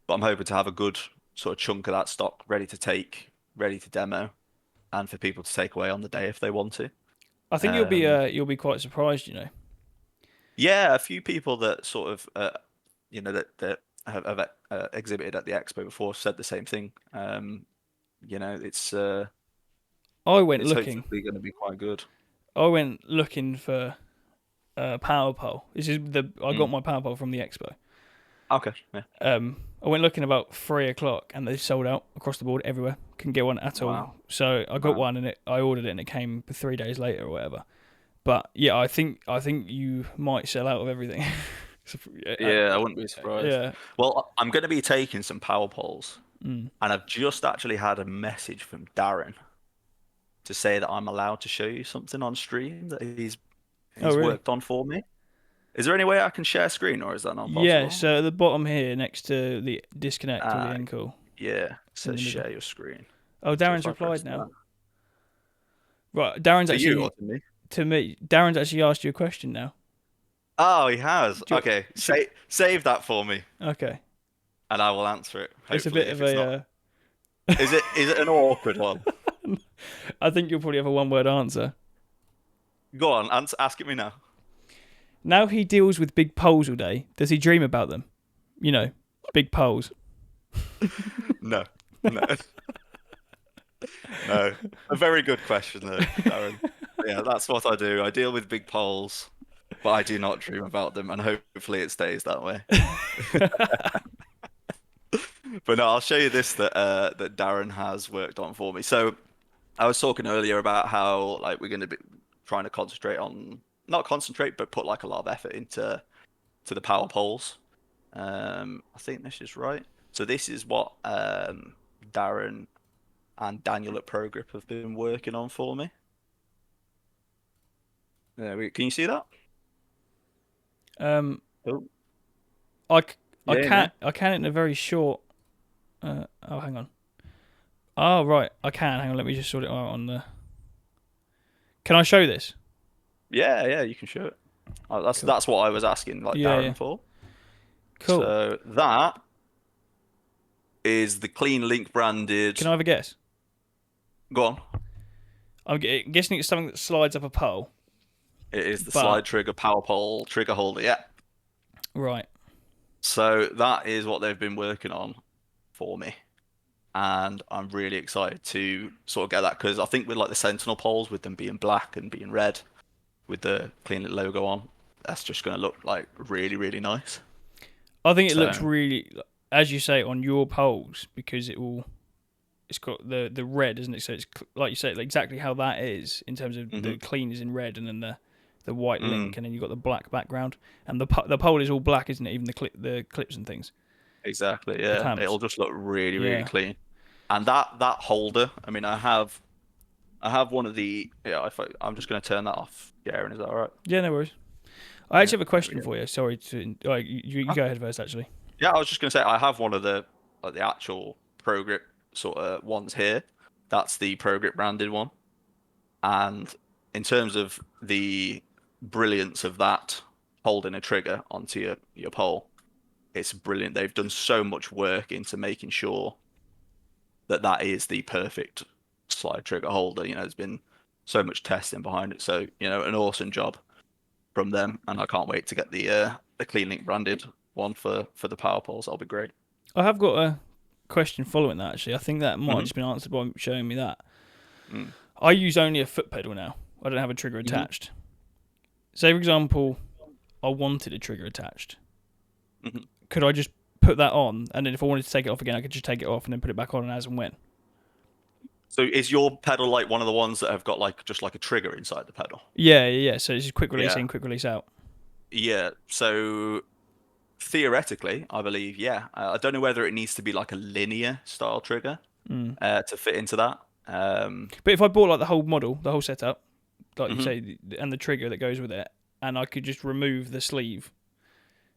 S2: But I'm hoping to have a good sort of chunk of that stock ready to take, ready to demo, and for people to take away on the day if they want to.
S1: I think
S2: Um,
S1: you'll be quite surprised. You know.
S2: yeah, a few people that sort of that have exhibited at the expo before said the same thing. You know, it's uh,
S1: I went
S2: it's
S1: looking.
S2: hopefully going to be quite good.
S1: I went looking for a power pole. I got
S2: Mm.
S1: my power pole from the expo.
S2: Okay, yeah.
S1: I went looking about 3 o'clock, and they sold out across the board everywhere. Couldn't get one at all.
S2: Wow,
S1: So I got
S2: man.
S1: one, and I ordered it, and it came 3 days later or whatever. But yeah, I think you might sell out of everything. So,
S2: Yeah, I wouldn't be surprised.
S1: yeah.
S2: Well, I'm going to be taking some power polls,
S1: Mm.
S2: and I've just actually had a message from Darren to say that I'm allowed to show you something on stream that
S1: Oh
S2: he's
S1: really?
S2: worked on for me. Is there any way I can share screen, or is that not
S1: Yeah.
S2: possible?
S1: So at the bottom here, next to the disconnect or the
S2: Uh,
S1: end call,
S2: yeah, it
S1: in
S2: says
S1: the middle.
S2: share your screen.
S1: Oh,
S2: So
S1: Darren's
S2: if I press
S1: replied now.
S2: that,
S1: Right, Darren's
S2: to you or
S1: actually
S2: to me?
S1: to me. Darren's actually asked you a question now.
S2: Oh, he has.
S1: Do
S2: Okay,
S1: you,
S2: save that for me,
S1: okay.
S2: and I will answer it.
S1: It's a
S2: Hopefully,
S1: bit
S2: if
S1: of
S2: it's not,
S1: a.
S2: is it an awkward one?
S1: I think you'll probably have a one-word answer.
S2: Go on, ask it me now.
S1: Now he deals with big poles all day. Does he dream about them? You know, big poles.
S2: No, no, no. A very good question though, Darren. Yeah, that's what I do. I deal with big poles, but I do not dream about them, and hopefully it stays that way. But no, I'll show you this that Darren has worked on for me. So I was talking earlier about how like we're going to be trying to concentrate on not concentrate, but put like a lot of effort into the power poles. I think this is right. So this is what Darren and Daniel at ProGrip have been working on for me. Can you see that?
S1: um,
S2: Oh,
S1: I, c-
S2: yeah, no.
S1: I can in a very short. Oh, hang on. Oh, right. I can. Hang on. Let me just sort it out on the. Can I show this?
S2: Yeah, yeah, you can show it. That's
S1: Cool.
S2: that's what I was asking like
S1: Yeah, yeah.
S2: Darren for.
S1: Cool.
S2: So that is the CleanLynk
S1: Can
S2: branded.
S1: I have a guess?
S2: Go on.
S1: Guessing it's something that slides up a pole,
S2: It is the
S1: but
S2: slide trigger power pole trigger holder. Yeah.
S1: right.
S2: So that is what they've been working on for me. And I'm really excited to sort of get that because I think with like the Sentinel poles, with them being black and being red, with the CleanLynk logo on, that's just going to look like really, really nice.
S1: I think it looks
S2: So,
S1: really, as you say, on your poles because it's got the red, isn't it? So it's like you say, like exactly how that is in terms of the
S2: mhm.
S1: clean is in red, and then the white
S2: Mm,
S1: link, and then you've got the black background, and the pole is all black, isn't it? Even the clips and things,
S2: exactly.
S1: the
S2: Yeah,
S1: clamps.
S2: it'll just look really, really
S1: Yeah,
S2: clean. And that holder, I mean, I have one of the yeah. I'm just going to turn that off. Garen, is that all right?
S1: yeah, no worries. I
S2: Yeah,
S1: actually have a
S2: there we
S1: question
S2: go.
S1: for you. Sorry to. You
S2: Huh?
S1: go ahead first, actually.
S2: Yeah, I was just going to say I have one of the like the actual Pro Grip sort of ones here. That's the Pro Grip branded one. And in terms of the brilliance of that holding a trigger onto your pole, it's brilliant. They've done so much work into making sure that that is the perfect slide trigger holder. There's been so much testing behind it. So, an awesome job from them, and I can't wait to get the CleanLynk branded one for the power poles. That'll be great.
S1: I have got a question following that, actually. I think that might have
S2: Hmm.
S1: just been answered by showing me that.
S2: Mm.
S1: I use only a foot pedal now. I don't have a trigger attached. Say, for example, I wanted a trigger attached.
S2: Mhm.
S1: Could I just put that on, and then if I wanted to take it off again, I could just take it off and then put it back on as and when?
S2: So is your pedal like one of the ones that have got just like a trigger inside the pedal?
S1: Yeah. So it's just quick release
S2: Yeah.
S1: in, quick release out.
S2: Yeah. So theoretically, I believe, yeah. I don't know whether it needs to be like a linear style trigger to fit into that.
S1: But if I bought like the whole model, the whole setup, like you
S2: Mhm.
S1: say, and the trigger that goes with it, and I could just remove the sleeve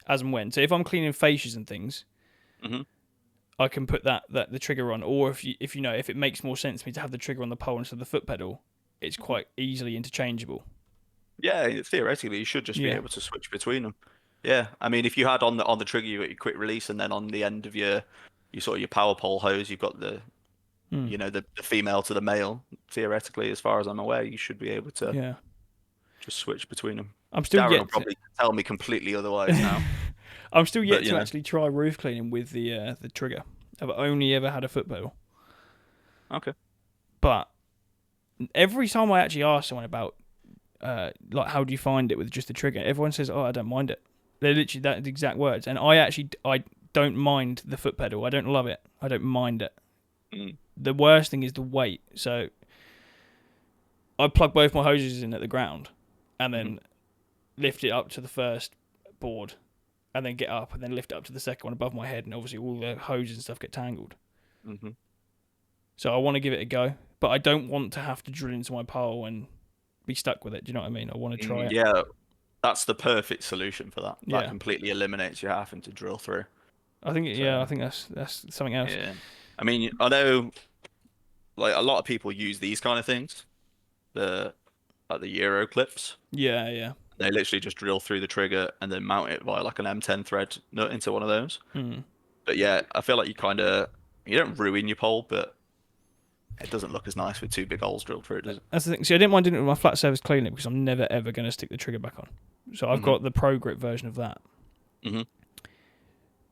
S1: as and when. So if I'm cleaning fascias and things,
S2: Mhm.
S1: I can put the trigger on. Or if it makes more sense to me to have the trigger on the pole instead of the foot pedal, it's quite easily interchangeable.
S2: Yeah, theoretically, you should just be
S1: Yeah.
S2: able to switch between them. Yeah, I mean, if you had on the trigger, you got your quick release, and then on the end of your sort of your power pole hose, you've got the
S1: Mm.
S2: the female to the male. Theoretically, as far as I'm aware, you should be able to
S1: Yeah.
S2: just switch between them.
S1: I'm still
S2: Darren will
S1: yet to,
S2: probably tell me completely otherwise now,
S1: I'm still
S2: but
S1: yet to actually try roof cleaning with the trigger. I've only ever had a foot pedal,
S2: okay.
S1: but every time I actually ask someone about like how do you find it with just the trigger, everyone says, "Oh, I don't mind it." They're literally that exact words, and I don't mind the foot pedal. I don't love it. I don't mind it.
S2: Mm.
S1: The worst thing is the weight. So I plug both my hoses in at the ground, and then lift it up to the first board, and then get up and then lift it up to the second one above my head, and obviously all the hoses and stuff get tangled.
S2: Mm-hmm.
S1: So I want to give it a go, but I don't want to have to drill into my pole and be stuck with it. Do you know what I mean? I want to try it.
S2: Yeah, that's the perfect solution for that. That
S1: Yeah,
S2: completely eliminates you having to drill through.
S1: I think
S2: So
S1: that's something else.
S2: yeah, I mean, I know like a lot of people use these kind of things, the like the Euro clips.
S1: Yeah.
S2: They literally just drill through the trigger and then mount it via like an M10 thread nut into one of those.
S1: Mm.
S2: But yeah, I feel like you don't ruin your pole, but it doesn't look as nice with two big holes drilled through it, does it?
S1: That's the thing. See, I didn't mind doing it with my flat surface CleanLynk because I'm never ever going to stick the trigger back on. So I've got the Pro Grip version of that.
S2: Mm-hmm.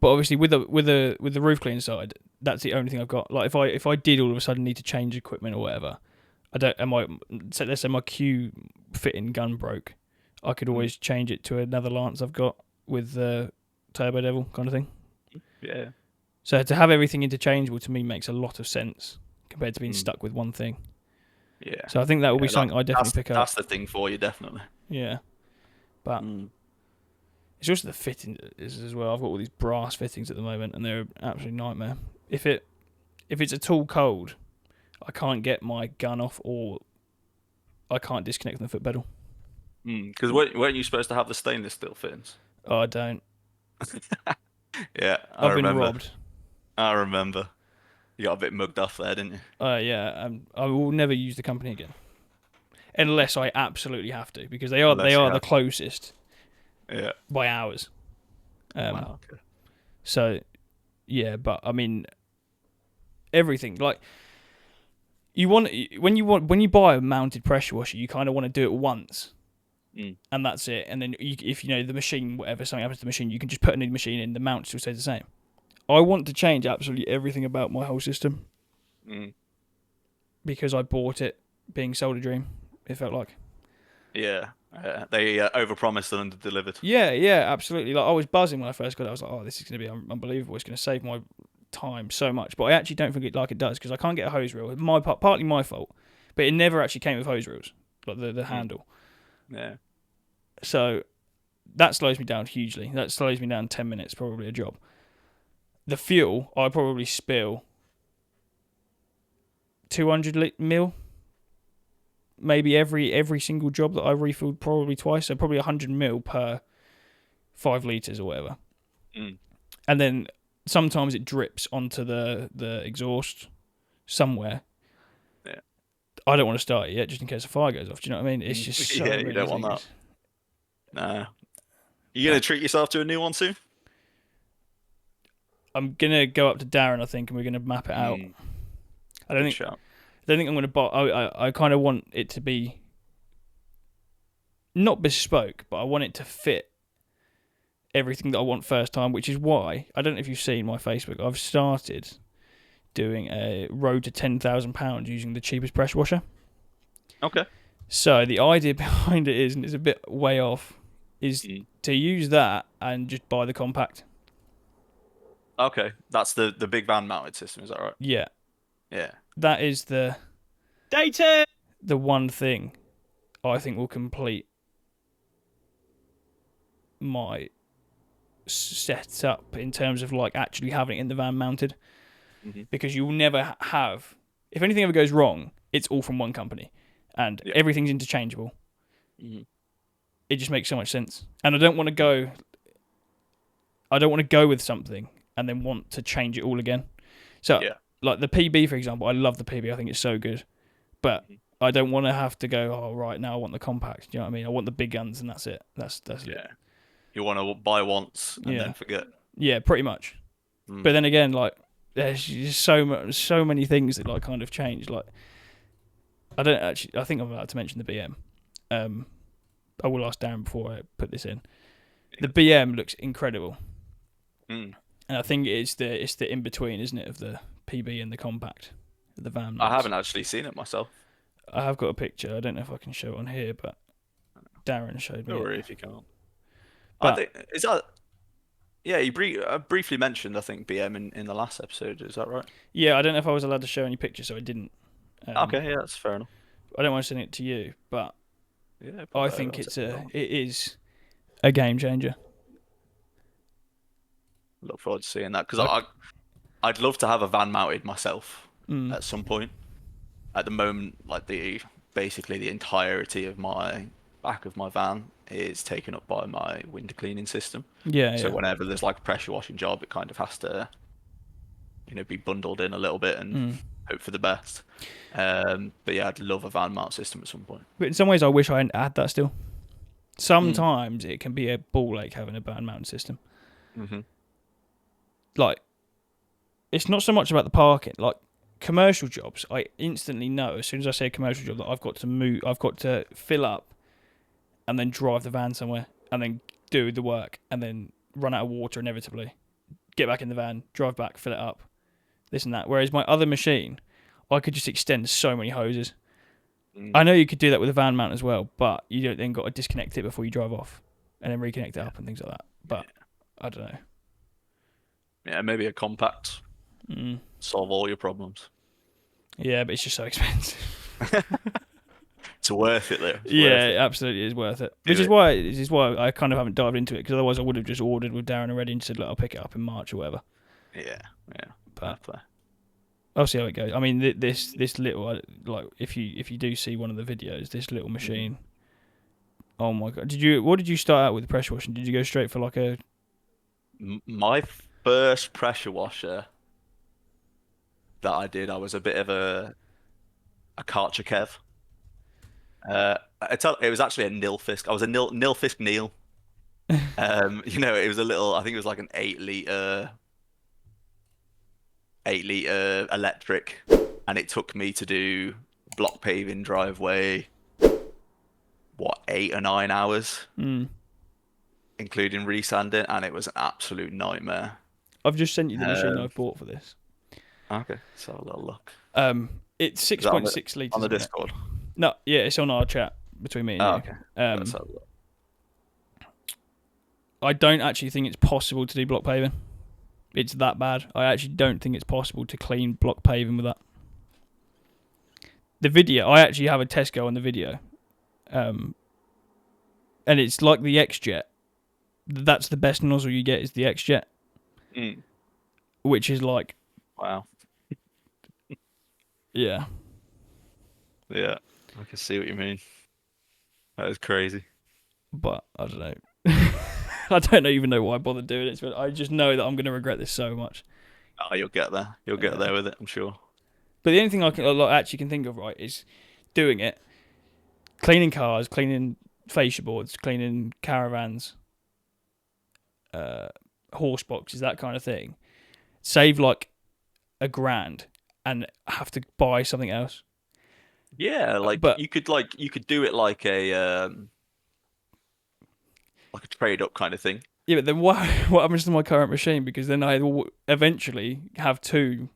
S1: But obviously with the roof cleaning side, that's the only thing I've got. Like if I did all of a sudden need to change equipment or whatever, let's say my Q fitting gun broke, I could always change it to another lance I've got with the Turbo Devil kind of thing.
S2: Yeah.
S1: So to have everything interchangeable to me makes a lot of sense compared to being stuck with one thing.
S2: Yeah.
S1: So I think that will be something I definitely pick up.
S2: That's the thing for you, definitely.
S1: Yeah. But it's also the fitting as well. I've got all these brass fittings at the moment, and they're an absolute nightmare. If it's at all cold, I can't get my gun off, or I can't disconnect from the foot pedal.
S2: Because weren't you supposed to have the stainless steel fittings?
S1: Oh, I don't.
S2: Yeah,
S1: I've been robbed.
S2: I remember. You got a bit mugged off there, didn't you?
S1: Yeah. I will never use the company again, unless I absolutely have to, because they are the closest.
S2: Yeah.
S1: By hours.
S2: Wow. Okay.
S1: So, yeah, but I mean, everything like when you buy a mounted pressure washer, you kind of want to do it once, and that's it. And then if the machine, whatever something happens to the machine, you can just put a new machine in. The mount still stays the same. I want to change absolutely everything about my whole system because I bought it being sold a dream. It felt like.
S2: Yeah. They overpromised and underdelivered.
S1: Yeah, absolutely. Like I was buzzing when I first got it. I was like, "Oh, this is going to be unbelievable. It's going to save my time so much." But I actually don't think it does because I can't get a hose reel. Partly my fault, but it never actually came with hose reels, like the handle.
S2: Yeah.
S1: So that slows me down hugely. That slows me down 10 minutes, probably a job. The fuel, I probably spill 200 mil. Maybe every single job that I refilled probably twice, so probably 100 mil per 5 litres or whatever. And then sometimes it drips onto the exhaust somewhere.
S2: Yeah.
S1: I don't want to start it yet just in case a fire goes off. Do you know what I mean? It's just so
S2: you don't want that. Nah. You gonna treat yourself to a new one soon?
S1: I'm gonna go up to Darren, I think, and we're gonna map it out. I don't think don't think I'm going to buy. I kind of want it to be not bespoke, but I want it to fit everything that I want first time, which is why I don't know if you've seen my Facebook. I've started doing a road to £10,000 using the cheapest pressure washer.
S2: Okay.
S1: So the idea behind it is, and it's a bit way off, is to use that and just buy the compact.
S2: Okay, that's the big van mounted system. Is that right?
S1: Yeah,
S2: Yeah.
S1: that is the one thing I think will complete my setup in terms of like actually having it in the van mounted, because you will never have, if anything ever goes wrong, it's all from one company and everything's interchangeable. It just makes so much sense, and I don't want to go with something and then want to change it all again. So like the PB, for example, I love the PB. I think it's so good, but I don't want to have to go, oh right, now I want the compact. Do you know what I mean? I want the big guns and that's it. That's it.
S2: You want to buy once and then forget.
S1: Yeah, pretty much. But then again, like there's just so many things that like kind of change. Like I think I'm about to mention the BM. I will ask Darren before I put this in. The BM looks incredible. And I think it's the in between, isn't it, of the PB and the compact, the van mods.
S2: I haven't actually seen it myself.
S1: I have got a picture. I don't know if I can show it on here, but Darren showed me.
S2: Don't worry if you can't. But I think, is that? Yeah, you briefly mentioned, I think, BM in the last episode. Is that right?
S1: Yeah, I don't know if I was allowed to show any pictures, so I didn't.
S2: Okay, yeah, that's fair enough.
S1: I don't want to send it to you, but
S2: yeah,
S1: I think it is a game changer.
S2: Look forward to seeing that, because I'd love to have a van mounted myself at some point. At the moment, like basically the entirety of my back of my van is taken up by my window cleaning system.
S1: Yeah.
S2: So whenever there's like a pressure washing job, it kind of has to, be bundled in a little bit and hope for the best. But yeah, I'd love a van mount system at some point.
S1: But in some ways, I wish I hadn't had that still. Sometimes it can be a ball ache having a van mounted system. Like, it's not so much about the parking. Like, commercial jobs, I instantly know as soon as I say a commercial job that I've got to fill up and then drive the van somewhere and then do the work and then run out of water inevitably, get back in the van, drive back, fill it up, this and that. Whereas my other machine, I could just extend so many hoses. I know you could do that with a van mount as well, but you don't then got to disconnect it before you drive off and then reconnect it up and things like that. But I don't know.
S2: Yeah, maybe a compact. Solve all your problems.
S1: Yeah, but it's just so expensive.
S2: It's worth it, though.
S1: It absolutely is worth it. Which is why I kind of haven't dived into it, because otherwise I would have just ordered with Darren already and said, look, I'll pick it up in March or whatever.
S2: Yeah.
S1: But I'll see how it goes. I mean, this little, like, if you do see one of the videos, this little machine. Oh my god! What did you start out with pressure washing? Did you go straight for like a?
S2: My first pressure washer that I did, I was a bit of a Karcher Kev. It was actually a Nilfisk. I was a Nilfisk Neil. It was a little. I think it was like an 8 liter electric, and it took me to do block paving driveway, 8 or 9 hours, including resanding, and it was an absolute nightmare.
S1: I've just sent you the machine I've bought for this.
S2: Okay, so a little look.
S1: It's 6.6 litres
S2: on the Discord.
S1: No, yeah, it's on our chat between me and you.
S2: Okay. Let's have a look.
S1: I don't actually think it's possible to do block paving. It's that bad. I actually don't think it's possible to clean block paving with that. The video, I actually have a test go on the video. And it's like the X-Jet. That's the best nozzle you get, is the X-Jet. Which is like...
S2: Wow.
S1: Yeah.
S2: Yeah, I can see what you mean. That is crazy.
S1: But, I don't know. I don't even know why I bothered doing it, but I just know that I'm going to regret this so much.
S2: Oh, you'll get there. You'll get there with it, I'm sure.
S1: But the only thing I can think of, right, is doing it. Cleaning cars, cleaning fascia boards, cleaning caravans, horse boxes, that kind of thing. Save like $1,000 and have to buy something else.
S2: Yeah,
S1: But
S2: you could do it like a trade up kind of thing.
S1: yeah, but then what what happens to my current machine? Because then I will eventually have two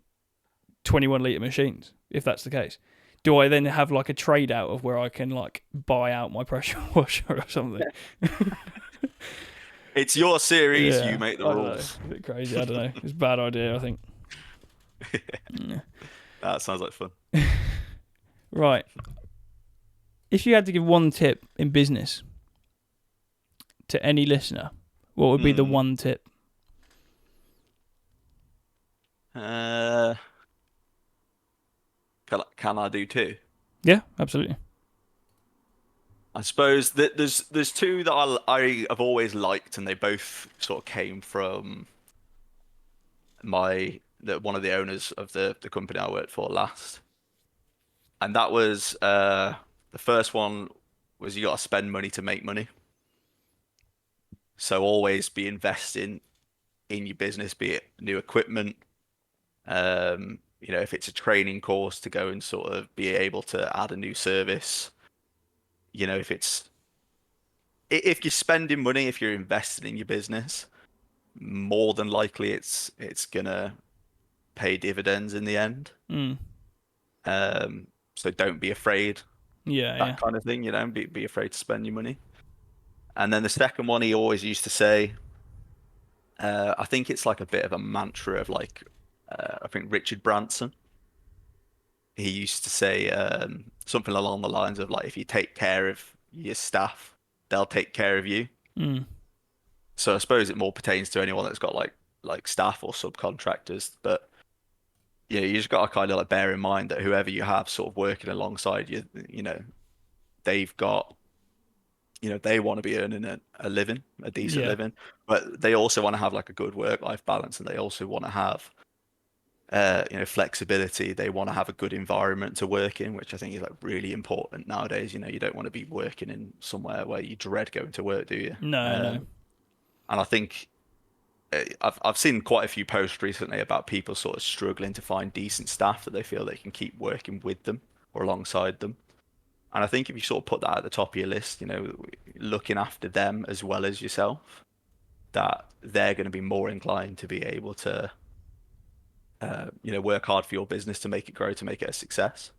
S1: 21 litre machines, if that's the case. Do I then have like a trade out of where I can like buy out my pressure washer or something?
S2: It's your series, you
S1: Yeah,
S2: make the
S1: I don't know.
S2: rules.
S1: A bit crazy. I don't know. It's a bad idea, I think. Yeah.
S2: That sounds like fun.
S1: Right. If you had to give one tip in business to any listener, what would be the
S2: Hmm.
S1: one tip?
S2: Uh, can I do two?
S1: Yeah, absolutely.
S2: I suppose that there's two that I have always liked, and they both sort of came from one of the owners of the company I worked for last, and that was the first one was you got to spend money to make money. So always be investing in your business, be it new equipment, if it's a training course to go and sort of be able to add a new service, if if you're spending money, if you're investing in your business, more than likely it's gonna pay dividends in the end.
S1: Mm.
S2: So don't be afraid,
S1: Yeah,
S2: that
S1: yeah.
S2: kind of thing, be afraid to spend your money. And then the second one he always used to say, I think it's like a bit of a mantra of like, I think Richard Branson, he used to say something along the lines of like, if you take care of your staff, they'll take care of you.
S1: Mm.
S2: So I suppose it more pertains to anyone that's got like staff or subcontractors, but yeah, you just got to kind of like bear in mind that whoever you have sort of working alongside you, they've got, they want to be earning a living, a decent
S1: Yeah.
S2: living, but they also want to have like a good work-life balance, and they also want to have, flexibility. They want to have a good environment to work in, which I think is like really important nowadays. You don't want to be working in somewhere where you dread going to work, do you?
S1: No, no.
S2: And I think I've seen quite a few posts recently about people sort of struggling to find decent staff that they feel they can keep working with them or alongside them. And I think if you sort of put that at the top of your list, looking after them as well as yourself, that they're going to be more inclined to be able to, work hard for your business to make it grow, to make it a success.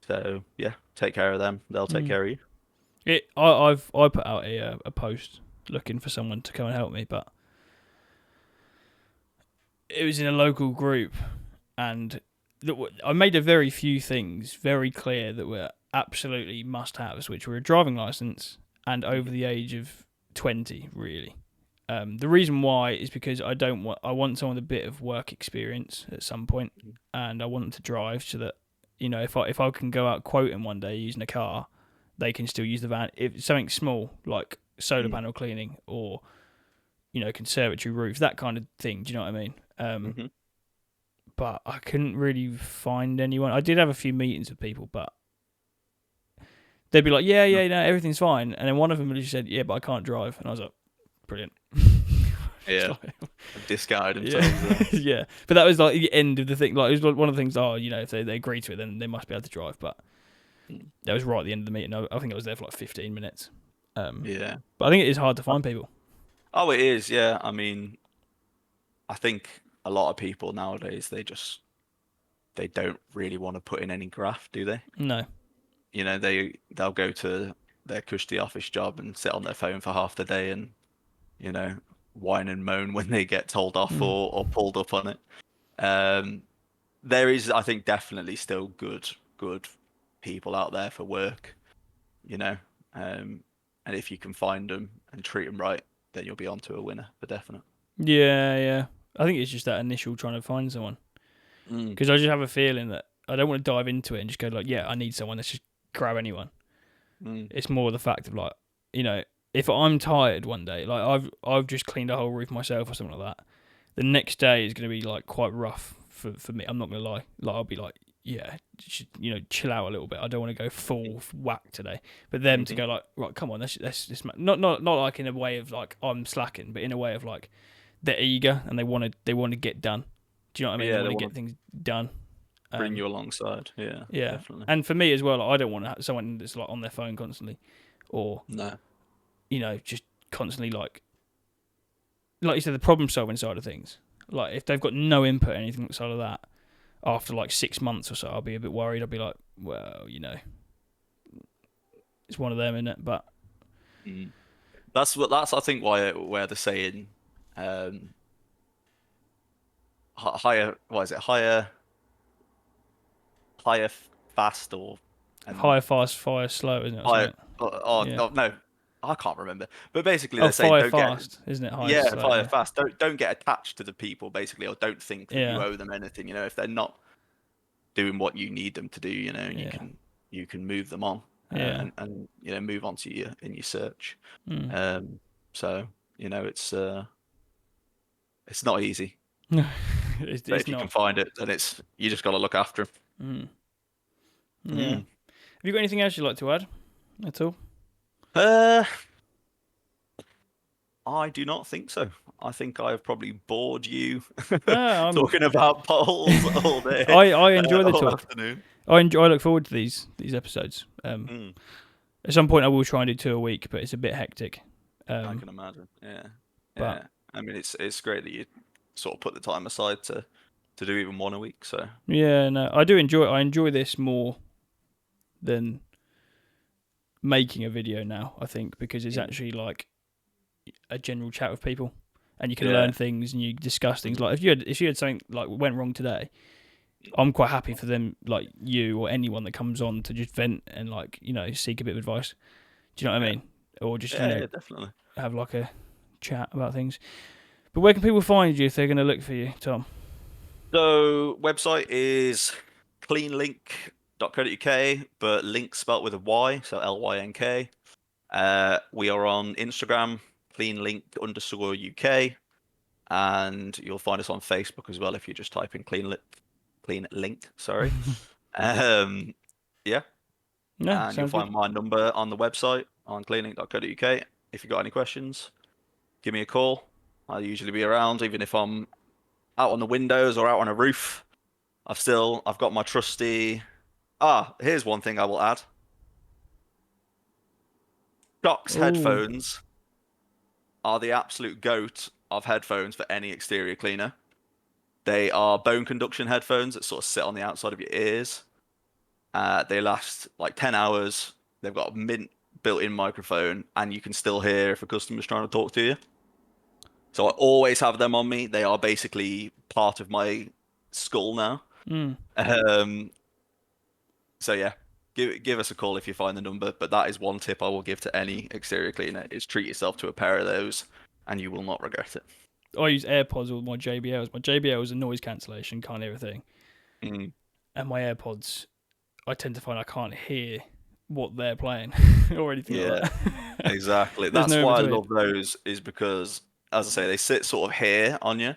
S2: So yeah, take care of them. They'll take
S1: Mm.
S2: care of you.
S1: I put out a post looking for someone to come and help me, but it was in a local group, and I made a very few things very clear that were absolutely must-haves, which were a driving license and over
S2: Mhm.
S1: the age of 20, really. The reason why is because I want someone with a bit of work experience at some point, and I want them to drive so that if I can go out quoting one day using a car, they can still use the van. If it's something small like solar
S2: Mm.
S1: panel cleaning or conservatory roofs, that kind of thing. Do you know what I mean?
S2: Mhm.
S1: But I couldn't really find anyone. I did have a few meetings with people, but they'd be like, "Yeah,
S2: No.
S1: yeah, no, everything's fine," and then one of them just said, "Yeah, but I can't drive," and I was like, "Brilliant."
S2: Yeah,
S1: Like,
S2: discarded
S1: yeah,
S2: themselves there.
S1: yeah. But that was like the end of the thing. Like it was one of the things. Oh, if they agree to it, then they must be able to drive. But
S2: Mm.
S1: that was right at the end of the meeting. I think I was there for like 15 minutes.
S2: Yeah.
S1: But I think it is hard to find people.
S2: Oh, it is. Yeah. I mean, I think a lot of people nowadays they don't really want to put in any graft, do they?
S1: No.
S2: They'll go to their cushy office job and sit on their phone for half the day and, you know, whine and moan when they get told off
S1: Mm.
S2: or pulled up on it. Um, there is, I think, definitely still good people out there for work, you know. Um, and if you can find them and treat them right, then you'll be onto a winner for definite.
S1: Yeah, yeah. I think it's just that initial trying to find someone.
S2: Mm,
S1: Because I just have a feeling that I don't want to dive into it and just go like, yeah, I need someone. Let's just grab anyone.
S2: mm,
S1: It's more the fact of like, if I'm tired one day, like I've just cleaned a whole roof myself or something like that. The next day is going to be like quite rough for me. I'm not going to lie. Like I'll be like, yeah, chill out a little bit. I don't want to go full whack today. But them to
S2: hmm
S1: go like, right, come on, let's not like in a way of like I'm slacking, but in a way of like they're eager and they want to get done. Do you know what I mean? They
S2: Yeah,
S1: want
S2: they
S1: to
S2: want
S1: get things done.
S2: Bring you alongside. Yeah,
S1: Yeah,
S2: definitely.
S1: and for me as well, I don't want to have someone that's like on their phone constantly, or
S2: No.
S1: just constantly like you said, the problem solving side of things. Like if they've got no input or anything outside of that, after like 6 months or so, I'll be a bit worried. I'll be like, well, it's one of them, isn't it? But
S2: Mm. That's I think why where the saying um higher what is it higher fast or and
S1: higher fast, fire slow, isn't it? Or
S2: higher
S1: something. Yeah.
S2: oh, no, I can't remember, but basically
S1: Oh,
S2: they're saying
S1: fire
S2: don't get
S1: fast, isn't it? Higher
S2: yeah
S1: slow.
S2: fire
S1: Yeah.
S2: fast, don't get attached to the people basically, or don't think that you
S1: Yeah.
S2: owe them anything, if they're not doing what you need them to do,
S1: Yeah.
S2: you can move them on,
S1: Yeah.
S2: and move on to your in your search.
S1: Mm.
S2: um so it's not easy,
S1: No,
S2: but
S1: it's
S2: if you can
S1: not.
S2: find it, then it's you just got to look after them.
S1: Mm. Yeah.
S2: Mm.
S1: Have you got anything else you'd like to add at all?
S2: Uh, I do not think so. I think I have probably bored you
S1: No,
S2: talking about polls all day,
S1: I enjoy the
S2: all
S1: talk.
S2: afternoon.
S1: I look forward to these episodes.
S2: Mm,
S1: At some point I will try and do 2 a week, but it's a bit hectic.
S2: I can imagine. Yeah,
S1: But
S2: yeah. I mean, it's great that you sort of put the time aside to do even one a week. So
S1: yeah, no, I do enjoy it. I enjoy this more than making a video now, I think, because it's
S2: mm,
S1: actually like a general chat with people, and you can
S2: yeah,
S1: learn things and you discuss things.
S2: mm,
S1: Like if you had something like went wrong today, I'm quite happy for them, like you or anyone that comes on, to just vent and seek a bit of advice. Do you know what I
S2: yeah,
S1: mean? Or just
S2: yeah, definitely.
S1: have like a chat about things. But where can people find you if they're going to look for you, Tom?
S2: So website is cleanlink.co.uk, but link spelt with a Y, so LYNK. We are on Instagram, cleanlink_UK, and you'll find us on Facebook as well if you just type in cleanlink, sorry. Um, yeah,
S1: No,
S2: and you'll
S1: sounds good.
S2: find my number on the website on cleanlink.co.uk. If you've got any questions, give me a call. I'll usually be around, even if I'm out on the windows or out on a roof. I've got my trusty. Here's one thing I will add. Doc's
S1: Oh,
S2: headphones are the absolute goat of headphones for any exterior cleaner. They are bone conduction headphones that sort of sit on the outside of your ears. They last like 10 hours. They've got a mint built-in microphone, and you can still hear if a customer's trying to talk to you. So I always have them on me. They are basically part of my skull now.
S1: mm.
S2: Um, so yeah, give us a call if you find the number. But that is one tip I will give to any exterior cleaner: is treat yourself to a pair of those, and you will not regret it.
S1: I use AirPods with my JBLs. My JBL is a noise cancellation, can't hear a thing.
S2: Mm.
S1: And my AirPods, I tend to find I can't hear what they're playing or anything like
S2: Yeah,
S1: that.
S2: exactly.
S1: There's
S2: That's
S1: no in
S2: why I
S1: between.
S2: love those, is because, as I say, they sit sort of here on you,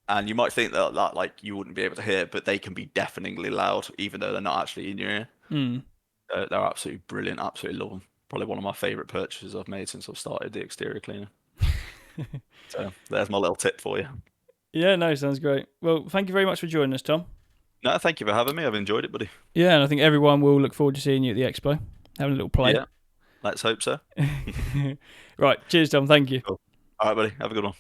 S2: and you might think that like you wouldn't be able to hear, but they can be deafeningly loud, even though they're not actually in your ear.
S1: Mm.
S2: They're absolutely brilliant. Absolutely love them. Probably one of my favorite purchases I've made since I've started the exterior cleaner. So there's my little tip for you.
S1: Yeah, no, sounds great. Well, thank you very much for joining us, Tom.
S2: No, thank you for having me. I've enjoyed it, buddy.
S1: Yeah, and I think everyone will look forward to seeing you at the Expo, having a little play.
S2: Yeah, let's hope so.
S1: Right, cheers, Tom. Thank you.
S2: Cool. All right, buddy. Have a good one.